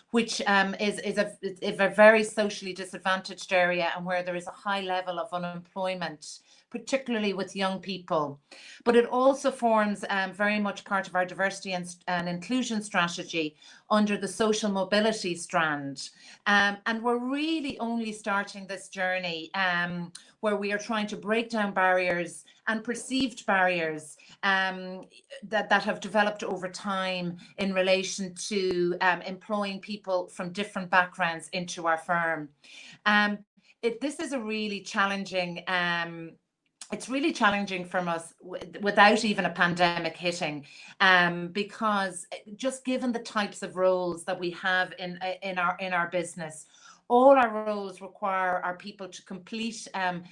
which is a very socially disadvantaged area, and where there is a high level of unemployment, particularly with young people. But it also forms very much part of our diversity and inclusion strategy under the social mobility strand. And we're really only starting this journey where we are trying to break down barriers and perceived barriers that have developed over time in relation to employing people from different backgrounds into our firm. This is a really challenging it's really challenging from us without even a pandemic hitting, because just given the types of roles that we have in our business, all our roles require our people to complete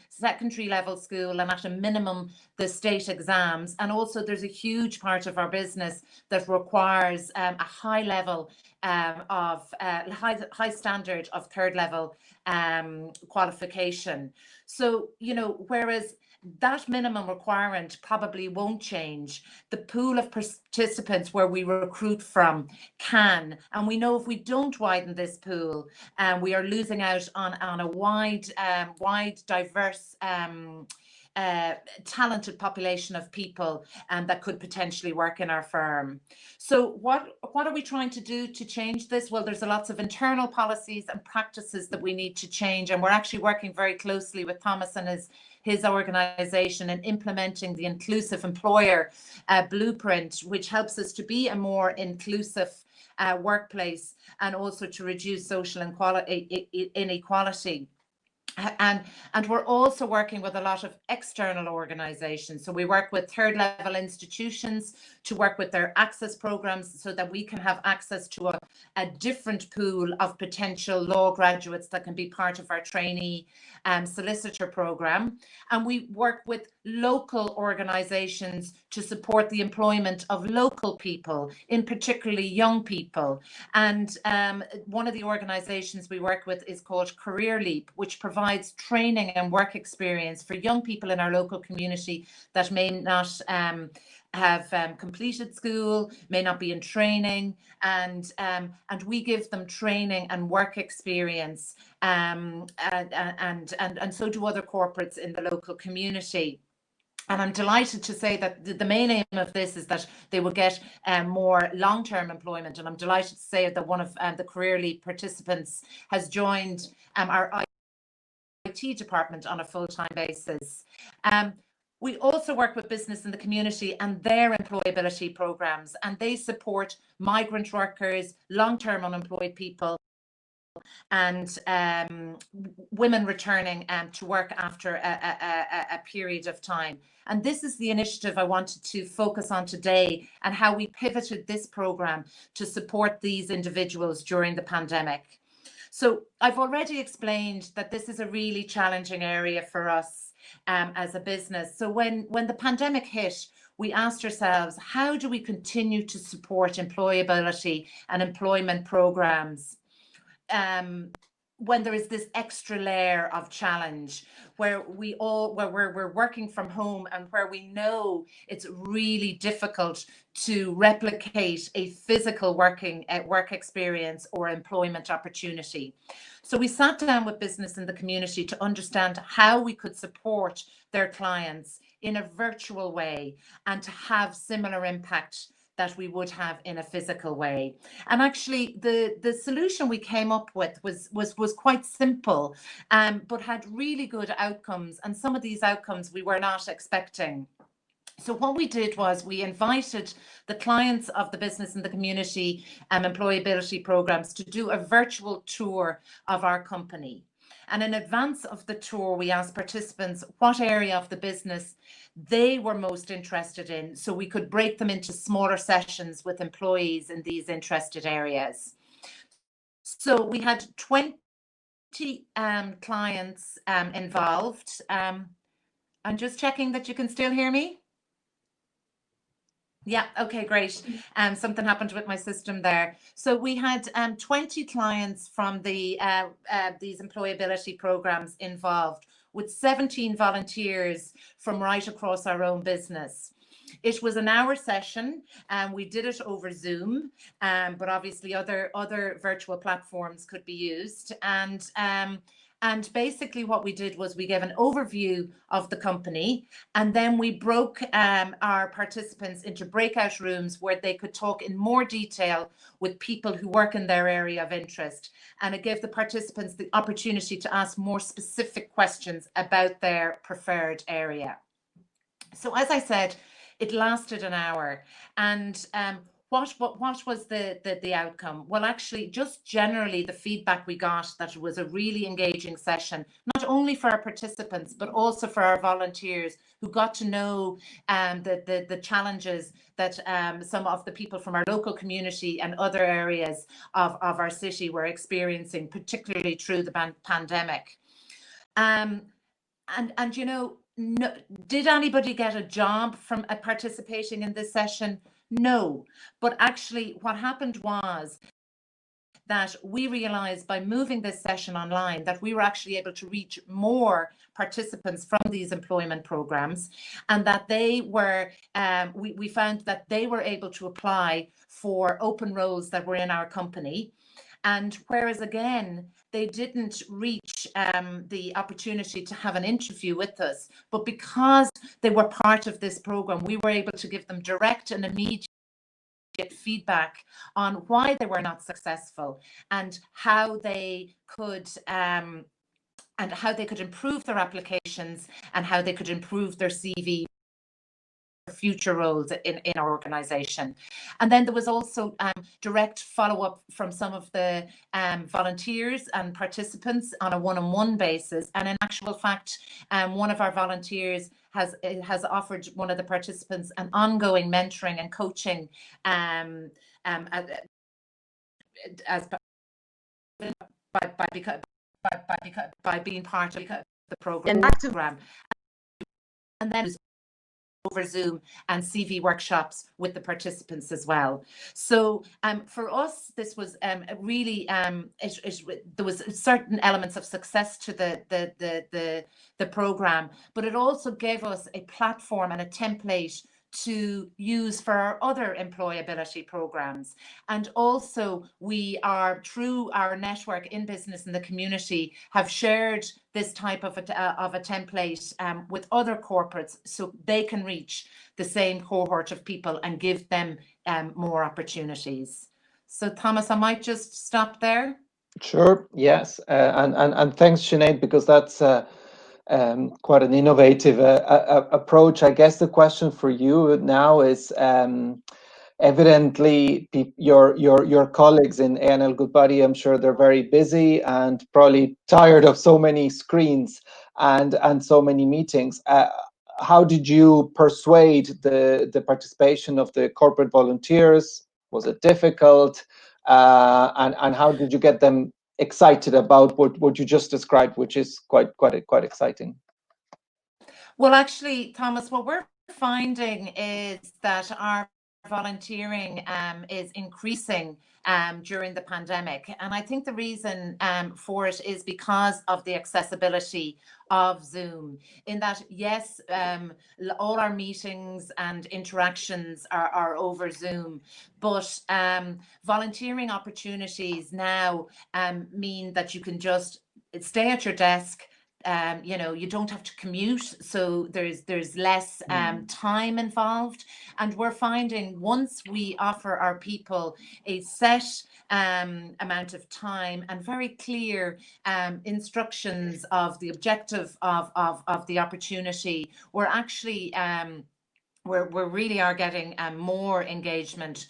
secondary level school and at a minimum the state exams. And also there's a huge part of our business that requires a high level of high standard of third level qualification. So, whereas that minimum requirement probably won't change, the pool of participants where we recruit from can. And we know if we don't widen this pool, we are losing out on a wide, diverse talented population of people that could potentially work in our firm. So what are we trying to do to change this? Well, there's lots of internal policies and practices that we need to change, and we're actually working very closely with Thomas and his organization in implementing the inclusive employer blueprint, which helps us to be a more inclusive workplace and also to reduce social inequality. And we're also working with a lot of external organizations. So we work with third level institutions to work with their access programs so that we can have access to a different pool of potential law graduates that can be part of our trainee solicitor program. And we work with local organizations to support the employment of local people, in particularly young people. And one of the organizations we work with is called Career Leap, which provides training and work experience for young people in our local community that may not have completed school, may not be in training, and we give them training and work experience, and so do other corporates in the local community. And I'm delighted to say that the main aim of this is that they will get more long-term employment. And I'm delighted to say that one of the Career Leap participants has joined our IT department on a full-time basis. We also work with business in the community and their employability programs, and they support migrant workers, long-term unemployed people, and women returning to work after a period of time. And this is the initiative I wanted to focus on today, and how we pivoted this program to support these individuals during the pandemic. So I've already explained that this is a really challenging area for us as a business. So when the pandemic hit, we asked ourselves, how do we continue to support employability and employment programs when there is this extra layer of challenge, where we're working from home, and where we know it's really difficult to replicate a physical work experience or employment opportunity. So we sat down with business in the community to understand how we could support their clients in a virtual way and to have similar impact that we would have in a physical way. And actually the solution we came up with was quite simple, but had really good outcomes, and some of these outcomes we were not expecting. So what we did was we invited the clients of the business in the community employability programs to do a virtual tour of our company. And in advance of the tour, we asked participants what area of the business they were most interested in, so we could break them into smaller sessions with employees in these interested areas. So we had 20 clients involved. I'm just checking that you can still hear me. Yeah, okay, great. Something happened with my system there. So we had 20 clients from these employability programs involved, with 17 volunteers from right across our own business. It was an hour session, and we did it over Zoom, but obviously other virtual platforms could be used. And basically what we did was we gave an overview of the company, and then we broke our participants into breakout rooms where they could talk in more detail with people who work in their area of interest. And it gave the participants the opportunity to ask more specific questions about their preferred area. So as I said, it lasted an hour. And what was the outcome? Well, actually, just generally the feedback we got, that it was a really engaging session, not only for our participants, but also for our volunteers, who got to know the challenges that some of the people from our local community and other areas of our city were experiencing, particularly through the pandemic. And you know, no, did anybody get a job from participating in this session? No, but actually what happened was that we realized by moving this session online that we were actually able to reach more participants from these employment programs, and that they were, we found that they were able to apply for open roles that were in our company. And whereas again, they didn't reach the opportunity to have an interview with us, but because they were part of this program, we were able to give them direct and immediate feedback on why they were not successful and how they could improve their applications and how they could improve their CV for future roles in our organization. And then there was also direct follow-up from some of the volunteers and participants on a one-on-one basis. And in actual fact, one of our volunteers has offered one of the participants an ongoing mentoring and coaching by being part of the program. And then over Zoom and CV workshops with the participants as well. So for us, this was really there was certain elements of success to the program, but it also gave us a platform and a template to use for our other employability programs. And also we are, through our network in business and the community, have shared this type of a template with other corporates so they can reach the same cohort of people and give them more opportunities. So Thomas, I might just stop there. Sure, yes. And thanks, Sinead, because that's quite an innovative approach. I guess the question for you now is, evidently your colleagues in A&L Goodbody, I'm sure they're very busy and probably tired of so many screens and so many meetings. How did you persuade the participation of the corporate volunteers? Was it difficult? And how did you get them excited about what you just described, which is quite exciting? Well, actually, Thomas, what we're finding is that our volunteering is increasing during the pandemic. And I think the reason for it is because of the accessibility of Zoom, in that, yes, all our meetings and interactions are over Zoom, but volunteering opportunities now mean that you can just stay at your desk. You know, you don't have to commute, so there's less time involved. And we're finding once we offer our people a set amount of time and very clear instructions of the objective of the opportunity, we're actually we really are getting more engagement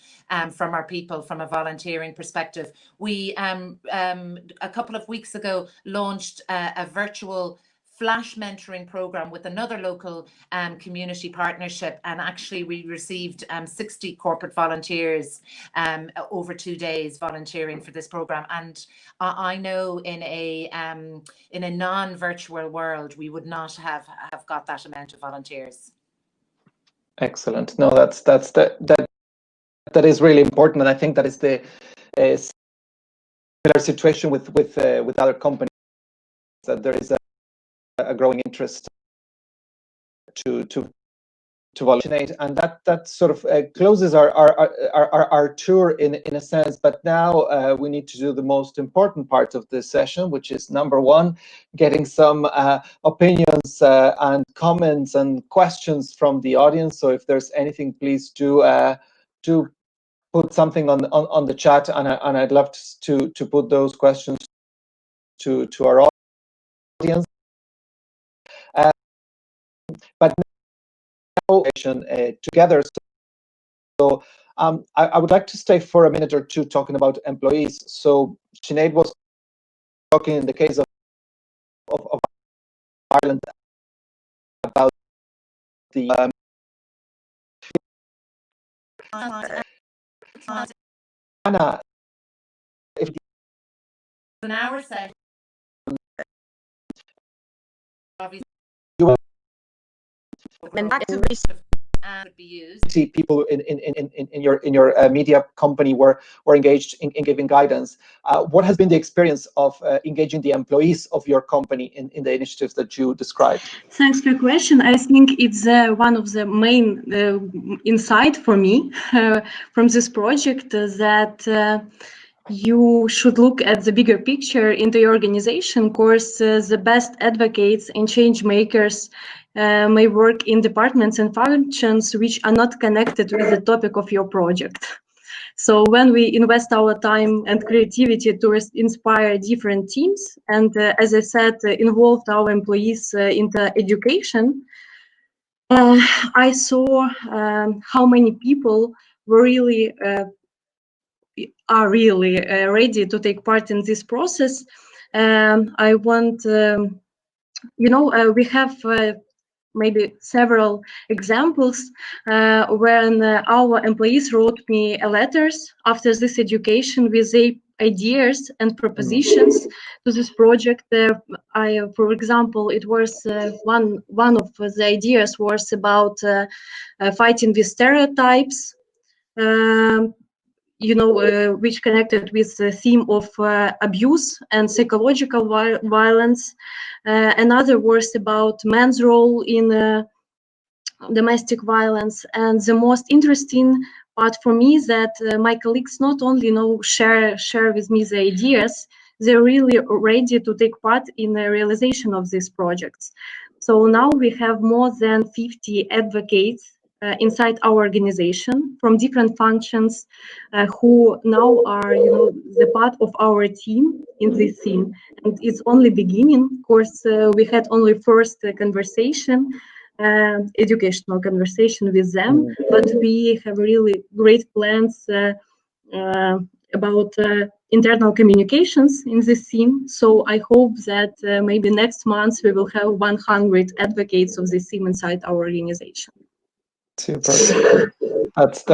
from our people from a volunteering perspective. We a couple of weeks ago launched a virtual flash mentoring program with another local community partnership, and actually we received 60 corporate volunteers over 2 days volunteering for this program. And I know in a non-virtual world we would not have got that amount of volunteers. Excellent. No, that is really important, and I think that is the similar situation with other companies, that there is a growing interest to volunteer, and that sort of closes our tour in a sense. But now we need to do the most important part of this session, which is number one, getting some opinions and comments and questions from the audience. So if there's anything, please do put something on the chat, and I'd love to put those questions to our audience. But now together. So I would like to stay for a minute or two talking about employees. So Sinead was talking in the case of Ireland about the Anna, if an hour session, you And back to basics. be used. see people in your media company were engaged in giving guidance. What has been the experience of engaging the employees of your company in the initiatives that you described? Thanks for your question. I think it's one of the main insight for me from this project that you should look at the bigger picture in the organization. Of course, the best advocates and change makers may work in departments and functions which are not connected with the topic of your project. So when we invest our time and creativity to inspire different teams, and as I said, involved our employees in the education, I saw how many people were really ready to take part in this process. I want, we have maybe several examples when our employees wrote me letters after this education with their ideas and propositions to this project. For example, it was one of the ideas was about fighting with stereotypes. Which connected with the theme of abuse and psychological violence. Another was about men's role in domestic violence. And the most interesting part for me is that my colleagues not only share with me the ideas, they're really ready to take part in the realization of these projects. So now we have more than 50 advocates inside our organization from different functions who now are the part of our team in this theme. And it's only beginning. Of course, we had only first conversation, educational conversation with them, but we have really great plans about internal communications in this theme. So I hope that maybe next month we will have 100 advocates of this theme inside our organization. Super. That's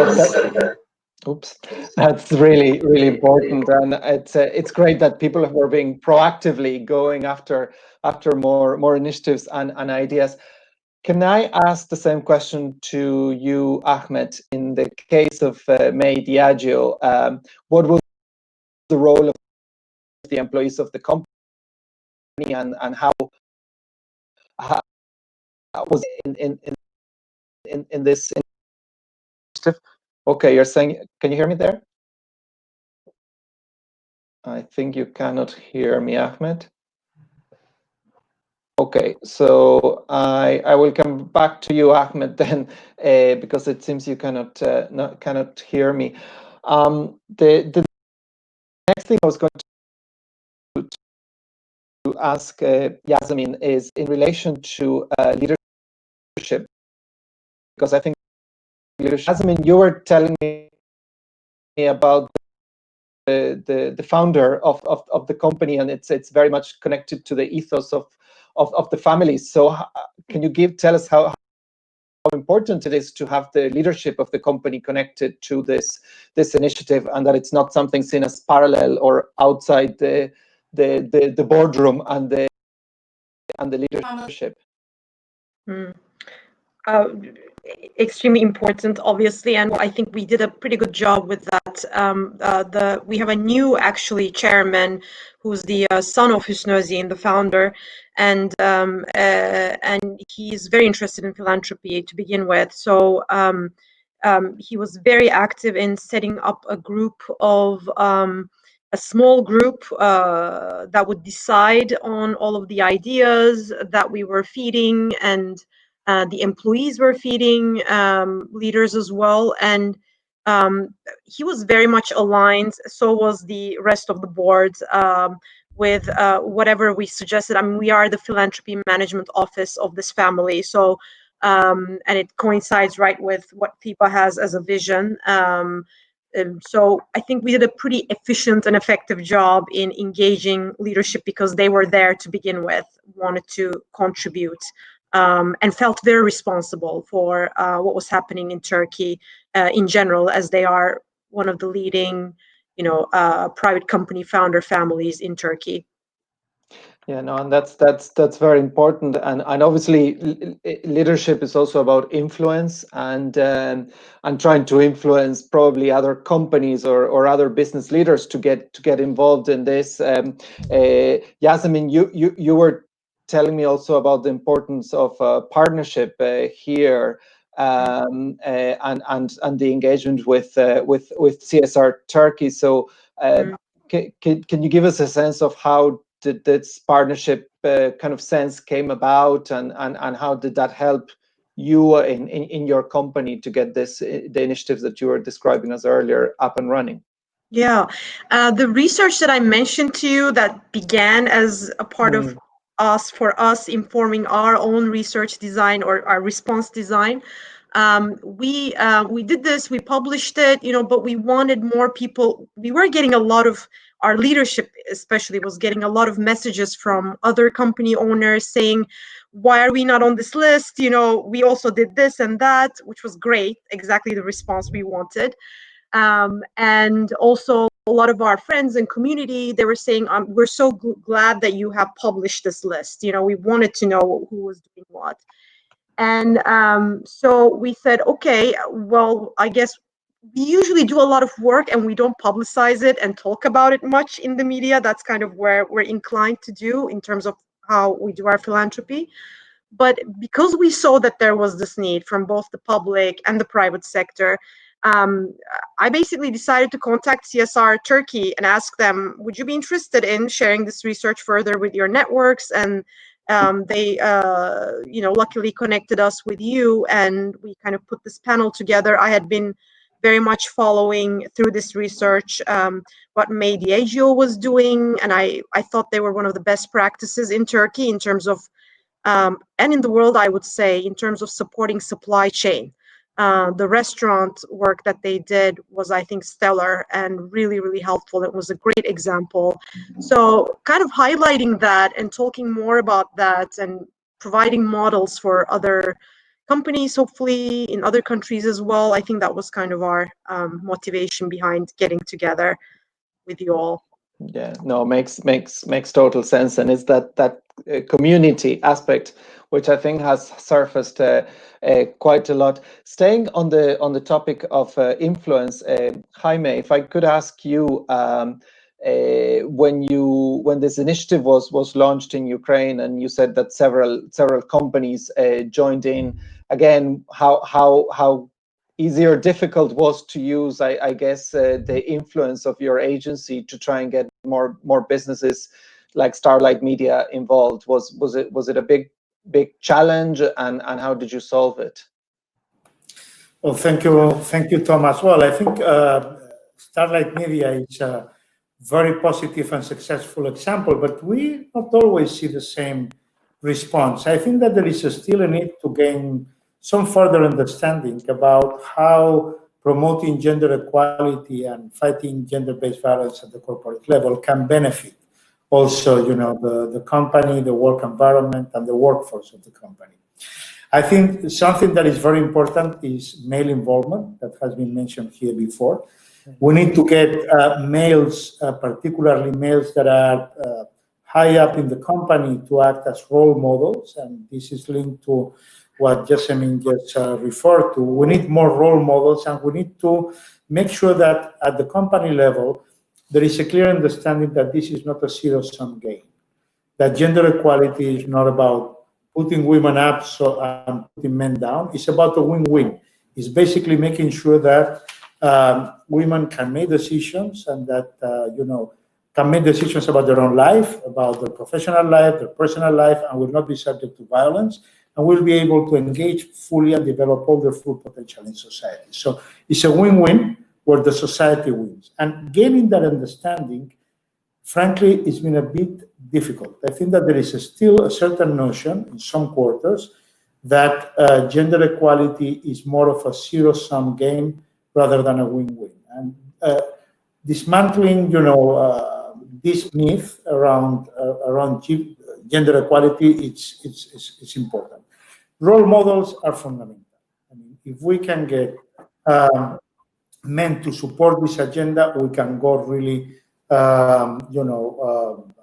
really important, and it's great that people who are being proactively going after more initiatives and ideas. Can I ask the same question to you, Ahmed? In the case of Diageo, what was the role of the employees of the company, and how was in this initiative? Okay, you're saying, can you hear me there? I think you cannot hear me, Ahmed. Okay, so I will come back to you, Ahmed, then, because it seems you cannot hear me. The next thing I was going to ask Yasmin is in relation to leadership, because I think leadership. Yasmin, you were telling me about the founder of the company, and it's very much connected to the ethos of the family. So can you tell us how important it is to have the leadership of the company connected to this initiative, and that it's not something seen as parallel or outside the boardroom and the leadership? Extremely important, obviously, and I think we did a pretty good job with that. We have a new actually chairman who's the son of Husnözi, the founder, and he's very interested in philanthropy to begin with. So he was very active in setting up a group of a small group that would decide on all of the ideas that we were feeding, and the employees were feeding leaders as well. And he was very much aligned, so was the rest of the board, with whatever we suggested. I mean, we are the philanthropy management office of this family, so and it coincides right with what FIBA has as a vision. So I think we did a pretty efficient and effective job in engaging leadership, because they were there to begin with, wanted to contribute, and felt very responsible for what was happening in Turkey in general, as they are one of the leading, private company founder families in Turkey. Yeah, no, and that's very important, and obviously leadership is also about influence, and trying to influence probably other companies or other business leaders to get involved in this. Yasmin, you were telling me also about the importance of partnership here, and the engagement with CSR Turkey. So can you give us a sense of how did this partnership kind of sense came about, and how did that help you in your company to get the initiatives that you were describing us earlier up and running? Yeah, the research that I mentioned to you that began as a part of for us informing our own research design or our response design. We did this, we published it, but we wanted more people. We were getting a lot of, our leadership especially was getting a lot of messages from other company owners saying, why are we not on this list? We also did this and that, which was great, exactly the response we wanted. And also a lot of our friends and community, they were saying, we're so glad that you have published this list. We wanted to know who was doing what. And so we said, okay, well, I guess we usually do a lot of work and we don't publicize it and talk about it much in the media. That's kind of where we're inclined to do in terms of how we do our philanthropy. But because we saw that there was this need from both the public and the private sector, I basically decided to contact CSR Turkey and ask them, would you be interested in sharing this research further with your networks? And they, luckily connected us with you, and we kind of put this panel together. I had been very much following through this research what Diageo was doing, and I thought they were one of the best practices in Turkey in terms of, and in the world, I would say, in terms of supporting supply chain. The restaurant work that they did was, I think, stellar and really, really helpful. It was a great example. So kind of highlighting that and talking more about that and providing models for other companies, hopefully in other countries as well. I think that was kind of our motivation behind getting together with you all. Yeah, no, makes total sense, and it's that community aspect which I think has surfaced quite a lot. Staying on the topic of influence, Jaime, if I could ask you, when this initiative was launched in Ukraine, and you said that several companies joined in, again, how easy or difficult was to use, I guess, the influence of your agency to try and get more businesses like StarLightMedia involved? Was it a big challenge, and how did you solve it? Well, thank you, Thomas. Well, I think StarLightMedia is a very positive and successful example, but we not always see the same response. I think that there is still a need to gain some further understanding about how promoting gender equality and fighting gender-based violence at the corporate level can benefit also, the company, the work environment, and the workforce of the company. I think something that is very important is male involvement, that has been mentioned here before. We need to get males, particularly males that are high up in the company, to act as role models, and this is linked to what Jessamine just referred to. We need more role models, and we need to make sure that at the company level, there is a clear understanding that this is not a zero-sum game, that gender equality is not about putting women up and putting men down. It's about a win-win. It's basically making sure that women can make decisions, and that, can make decisions about their own life, about their professional life, their personal life, and will not be subject to violence, and will be able to engage fully and develop all their full potential in society. So it's a win-win where the society wins. And gaining that understanding, frankly, it's been a bit difficult. I think that there is still a certain notion in some quarters that gender equality is more of a zero-sum game rather than a win-win. And dismantling, this myth around gender equality, it's important. Role models are fundamental. I mean, if we can get men to support this agenda, we can go really,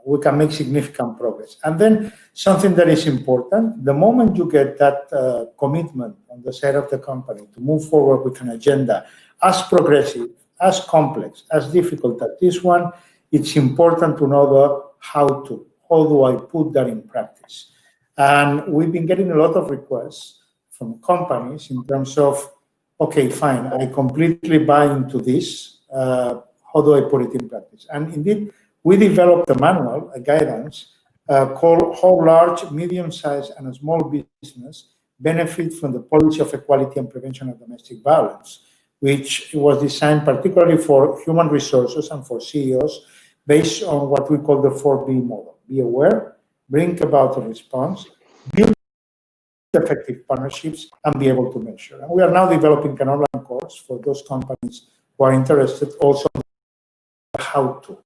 we can make significant progress. And then something that is important, the moment you get that commitment on the side of the company to move forward with an agenda as progressive, as complex, as difficult as this one, it's important to know the how do I put that in practice? And we've been getting a lot of requests from companies in terms of, okay, fine, I completely buy into this. how do I put it in practice? And indeed, we developed a manual, a guidance, called How Large, Medium-Sized, and a Small Business Benefit from the Policy of Equality and Prevention of Domestic Violence, which was designed particularly for human resources and for CEOs based on what we call the 4B model. Be aware, bring about a response, build effective partnerships, and be able to measure. And we are now developing an online course for those companies who are interested also how to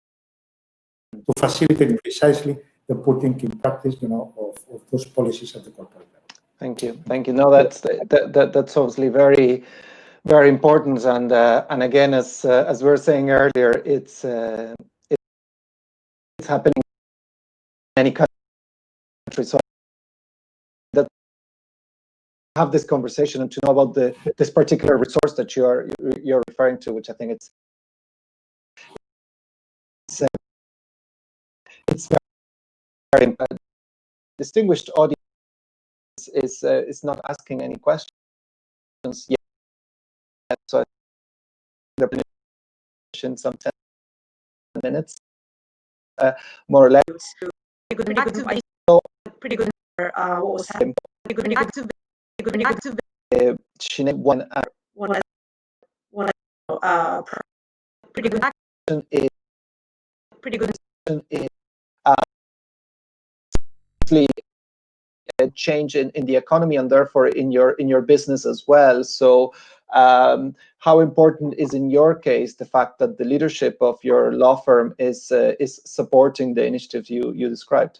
facilitate precisely the putting in practice, of those policies at the corporate level. Thank you. No, that's obviously very, very important. And again, as we were saying earlier, it's happening in many countries. So that have this conversation and to know about this particular resource that you're referring to, which I think it's very distinguished audience is not asking any questions yet. So they're in some 10 minutes, more or less. Pretty good. What was happening? Pretty good. She named one pretty good action is pretty good. A change in the economy and therefore in your business as well. So how important is in your case the fact that the leadership of your law firm is supporting the initiatives you described?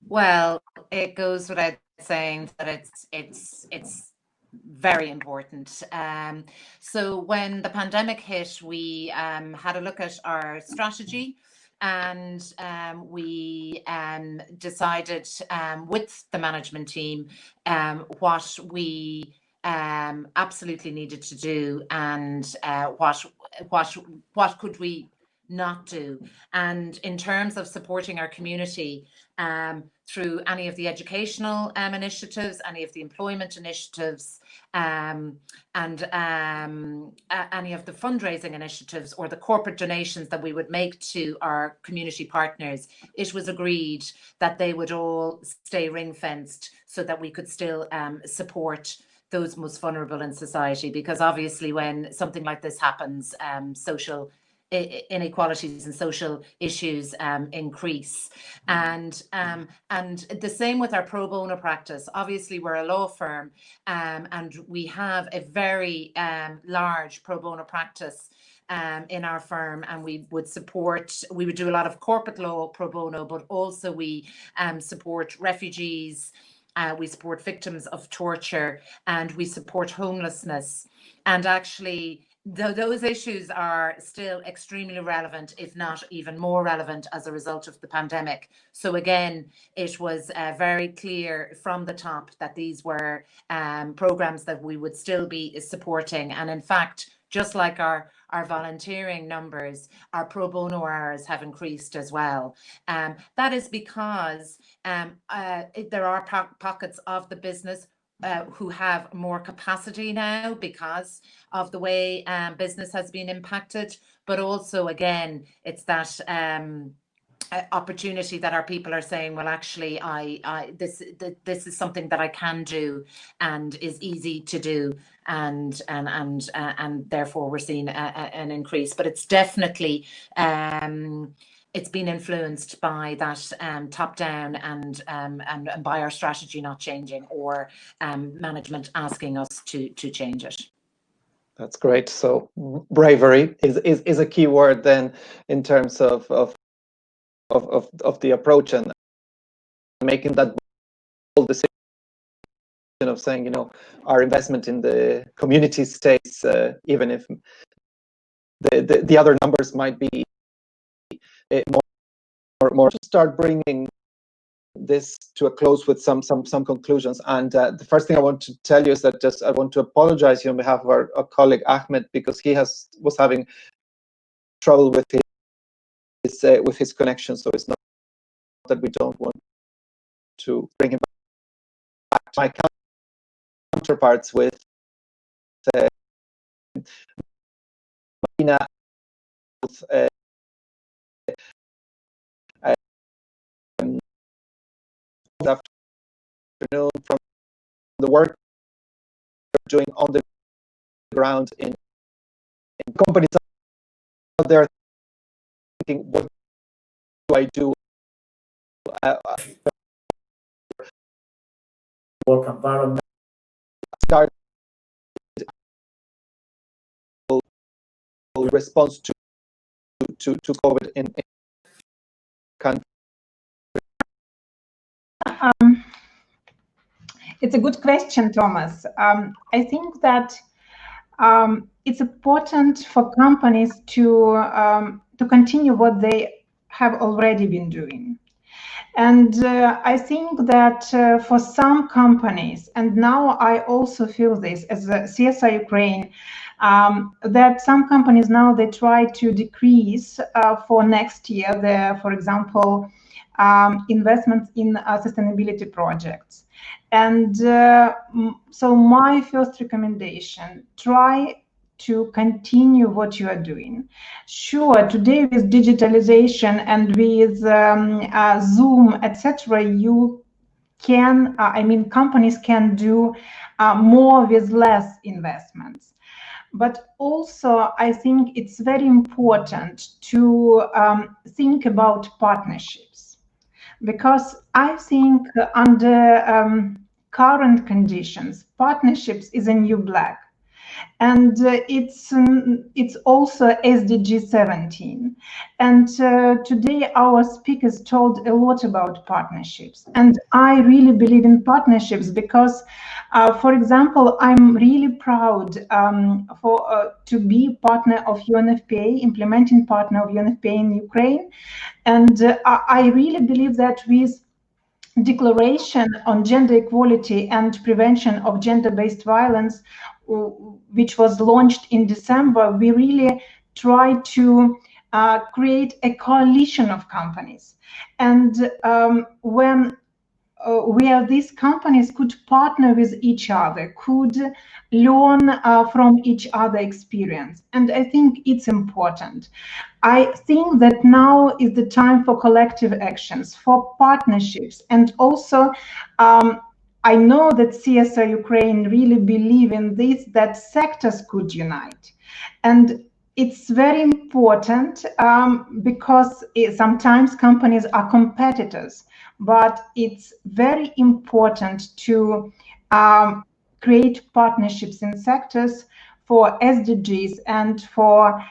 Well, it goes without saying that it's very important. So when the pandemic hit, we had a look at our strategy, and we decided with the management team what we absolutely needed to do, and what could we not do. And in terms of supporting our community through any of the educational initiatives, any of the employment initiatives, and any of the fundraising initiatives or the corporate donations that we would make to our community partners, it was agreed that they would all stay ring-fenced so that we could still support those most vulnerable in society. Because obviously when something like this happens, social inequalities and social issues increase, and the same with our pro bono practice. Obviously we're a law firm, and we have a very large pro bono practice in our firm, and we would do a lot of corporate law pro bono, but also we support refugees, we support victims of torture, and we support homelessness. And actually those issues are still extremely relevant, if not even more relevant, as a result of the pandemic. So again, it was very clear from the top that these were programs that we would still be supporting. And in fact, just like our volunteering numbers, our pro bono hours have increased as well. That is because there are pockets of the business who have more capacity now because of the way business has been impacted, but also again it's that opportunity that our people are saying, well, actually this is something that I can do and is easy to do, and therefore we're seeing an increase. But it's definitely it's been influenced by that top down and by our strategy not changing, or management asking us to change it. That's great. So bravery is a key word then in terms of the approach and making that bold decision of saying, our investment in the community stays, even if the other numbers might be more. To start bringing this to a close with some conclusions. And the first thing I want to tell you is that I want to apologize on behalf of our colleague Ahmed, because he was having trouble with his connection. So it's not that we don't want to bring him back. My counterparts with Marina, afternoon from the work you're doing on the ground in companies out there thinking, what do I do? Work environment. Start response to COVID in country. It's a good question, Thomas. I think that it's important for companies to continue what they have already been doing. And I think that for some companies, and now I also feel this as a CSR Ukraine, that some companies now they try to decrease for next year their, for example, investments in sustainability projects. And so my first recommendation, try to continue what you are doing. Sure, today with digitalization and with Zoom, etc., you can, companies can do more with less investments. But also, I think it's very important to think about partnerships, because I think under current conditions, partnerships is a new black. And it's also SDG 17. And today our speakers told a lot about partnerships. And I really believe in partnerships because, for example, I'm really proud to be partner of UNFPA, implementing partner of UNFPA in Ukraine. And I really believe that with Declaration on Gender Equality and Prevention of Gender-Based Violence, which was launched in December, we really try to create a coalition of companies. And where these companies could partner with each other, could learn from each other experience. And I think it's important. I think that now is the time for collective actions, for partnerships. And also, I know that CSR Ukraine really believe in this, that sectors could unite. And it's very important because sometimes companies are competitors, but it's very important to create partnerships in sectors for SDGs and for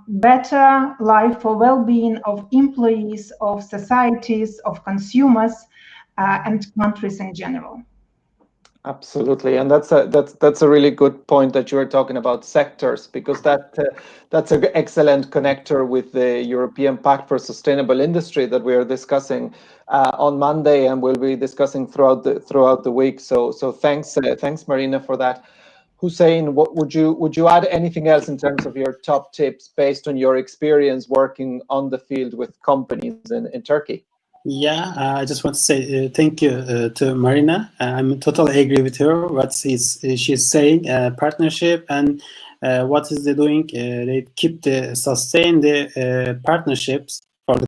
better life, for well-being of employees, of societies, of consumers, and countries in general. Absolutely, and that's a really good point that you were talking about sectors, because that's an excellent connector with the European Pact for Sustainable Industry that we are discussing on Monday, and we'll be discussing throughout the week. So thanks Marina for that. Hussein, what would you add anything else in terms of your top tips based on your experience working on the field with companies in Turkey? Yeah, I just want to say thank you to Marina. I'm totally agree with her. What she's saying, partnership, and what is they doing? They keep sustain the partnerships for the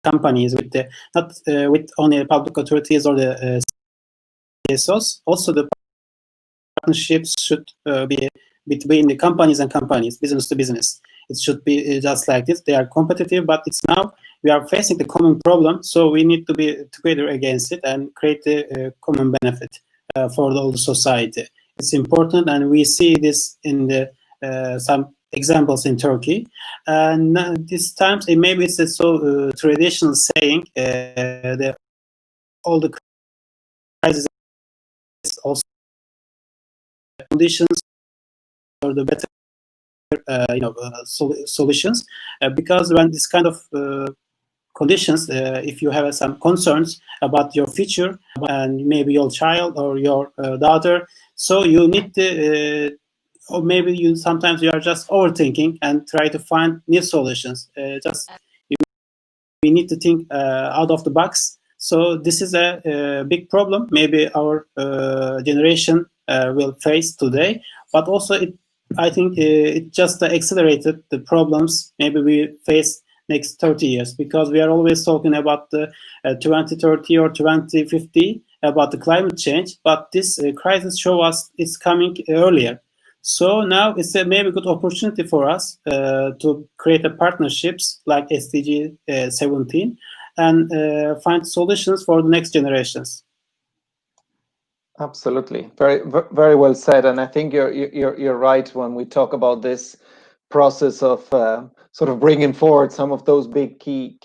companies with not with only public authorities or the CSOs. Also, the partnerships should be between the companies and companies, business to business. It should be just like this. They are competitive, but it's now we are facing the common problem, so we need to be together against it and create a common benefit for the whole society. It's important, and we see this in the some examples in Turkey. And these times, maybe it's a so traditional saying, all the crises also conditions or the better solutions, because when this kind of conditions, if you have some concerns about your future and maybe your child or your daughter, so you need to, or maybe sometimes you are just overthinking and try to find new solutions. We need to think out of the box. So this is a big problem. Maybe our generation will face today, but also I think it just accelerated the problems maybe we face next 30 years, because we are always talking about the 2030 or 2050 about the climate change, but this crisis show us it's coming earlier. So now it's a maybe good opportunity for us to create a partnerships like SDG 17 and find solutions for the next generations. Absolutely, very well said. And I think you're right when we talk about this process of sort of bringing forward some of those big key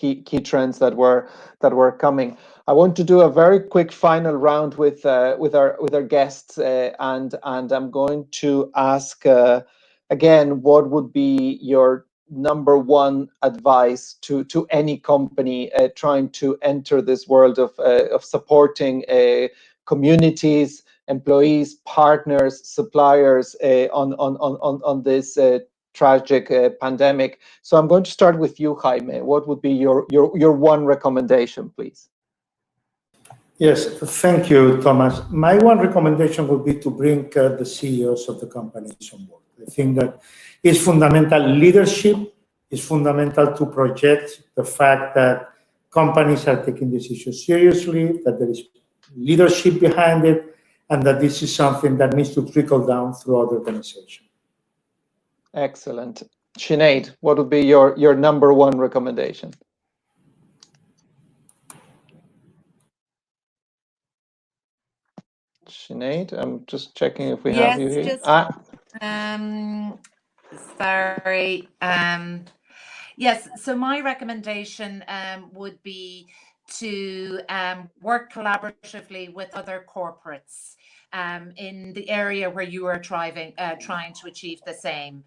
trends that were coming. I want to do a very quick final round with our guests, and I'm going to ask again, what would be your number one advice to any company trying to enter this world of supporting communities, employees, partners, suppliers on this tragic pandemic. So I'm going to start with you, Jaime. What would be your one recommendation, please? Yes, thank you, Thomas. My one recommendation would be to bring the CEOs of the companies on board. I think that is fundamental. Leadership is fundamental to project the fact that companies are taking this issue seriously, that there is leadership behind it, and that this is something that needs to trickle down throughout the organization. Excellent. Sinead, what would be your number one recommendation? Sinead, I'm just checking if we have you here. Sorry. Yes, so my recommendation would be to work collaboratively with other corporates in the area where you are trying to achieve the same.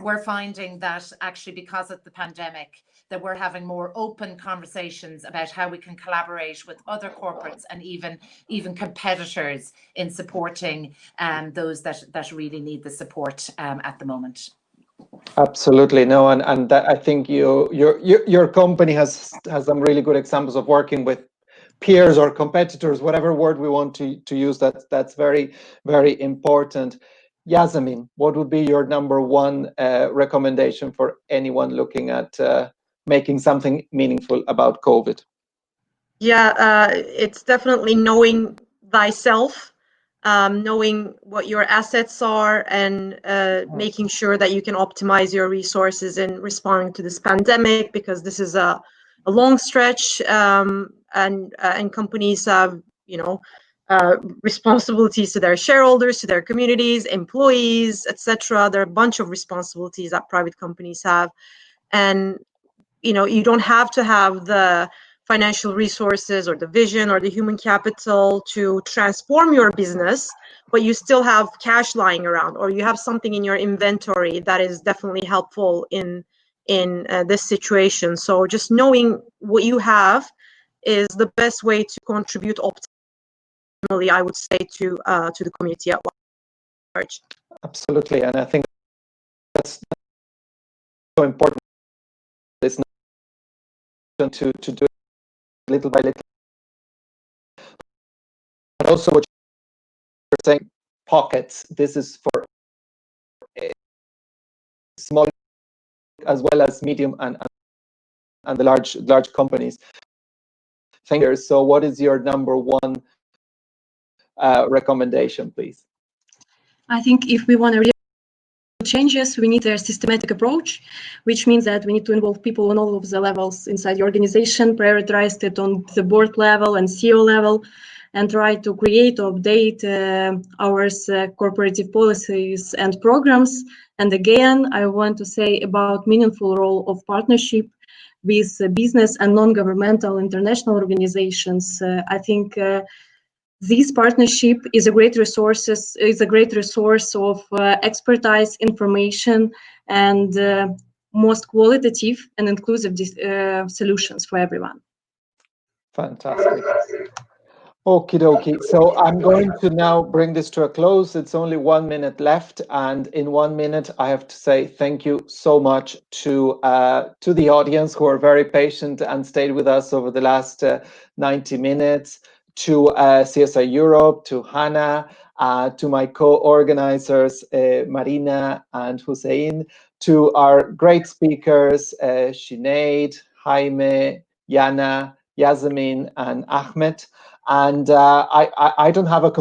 We're finding that actually because of the pandemic, that we're having more open conversations about how we can collaborate with other corporates and even competitors in supporting those that really need the support at the moment. Absolutely, no, and that, I think your company has some really good examples of working with peers or competitors, whatever word we want to use. That's very important. Yasemin, what would be your number one recommendation for anyone looking at making something meaningful about COVID? Yeah, it's definitely knowing thyself, knowing what your assets are, and making sure that you can optimize your resources in responding to this pandemic, because this is a long stretch, and companies have, responsibilities to their shareholders, to their communities, employees, etc. There are a bunch of responsibilities that private companies have, and you don't have to have the financial resources or the vision or the human capital to transform your business, but you still have cash lying around, or you have something in your inventory that is definitely helpful in this situation. So just knowing what you have is the best way to contribute optimally, I would say, to the community at large. Absolutely, and I think that's so important. It's not to do it little by little, but also what you're saying, pockets. This is for small as well as medium and the large companies. Thank you. So what is your number one recommendation, please? I think if we want to changes, we need a systematic approach, which means that we need to involve people on all of the levels inside the organization, prioritize it on the board level and CEO level, and try to create or update our corporative policies and programs. And again, I want to say about meaningful role of partnership with business and non-governmental international organizations. I think this partnership is a great resource of expertise, information, and most qualitative and inclusive solutions for everyone. Fantastic. Okie dokie. So I'm going to now bring this to a close. It's only 1 minute left, and in 1 minute, I have to say thank you so much to the audience who are very patient and stayed with us over the last 90 minutes. to CSI Europe, to Hannah, to my co-organizers, Marina and Hussein, to our great speakers, Sinead, Jaime, Yana, Yasemin, and Ahmed. And I don't have a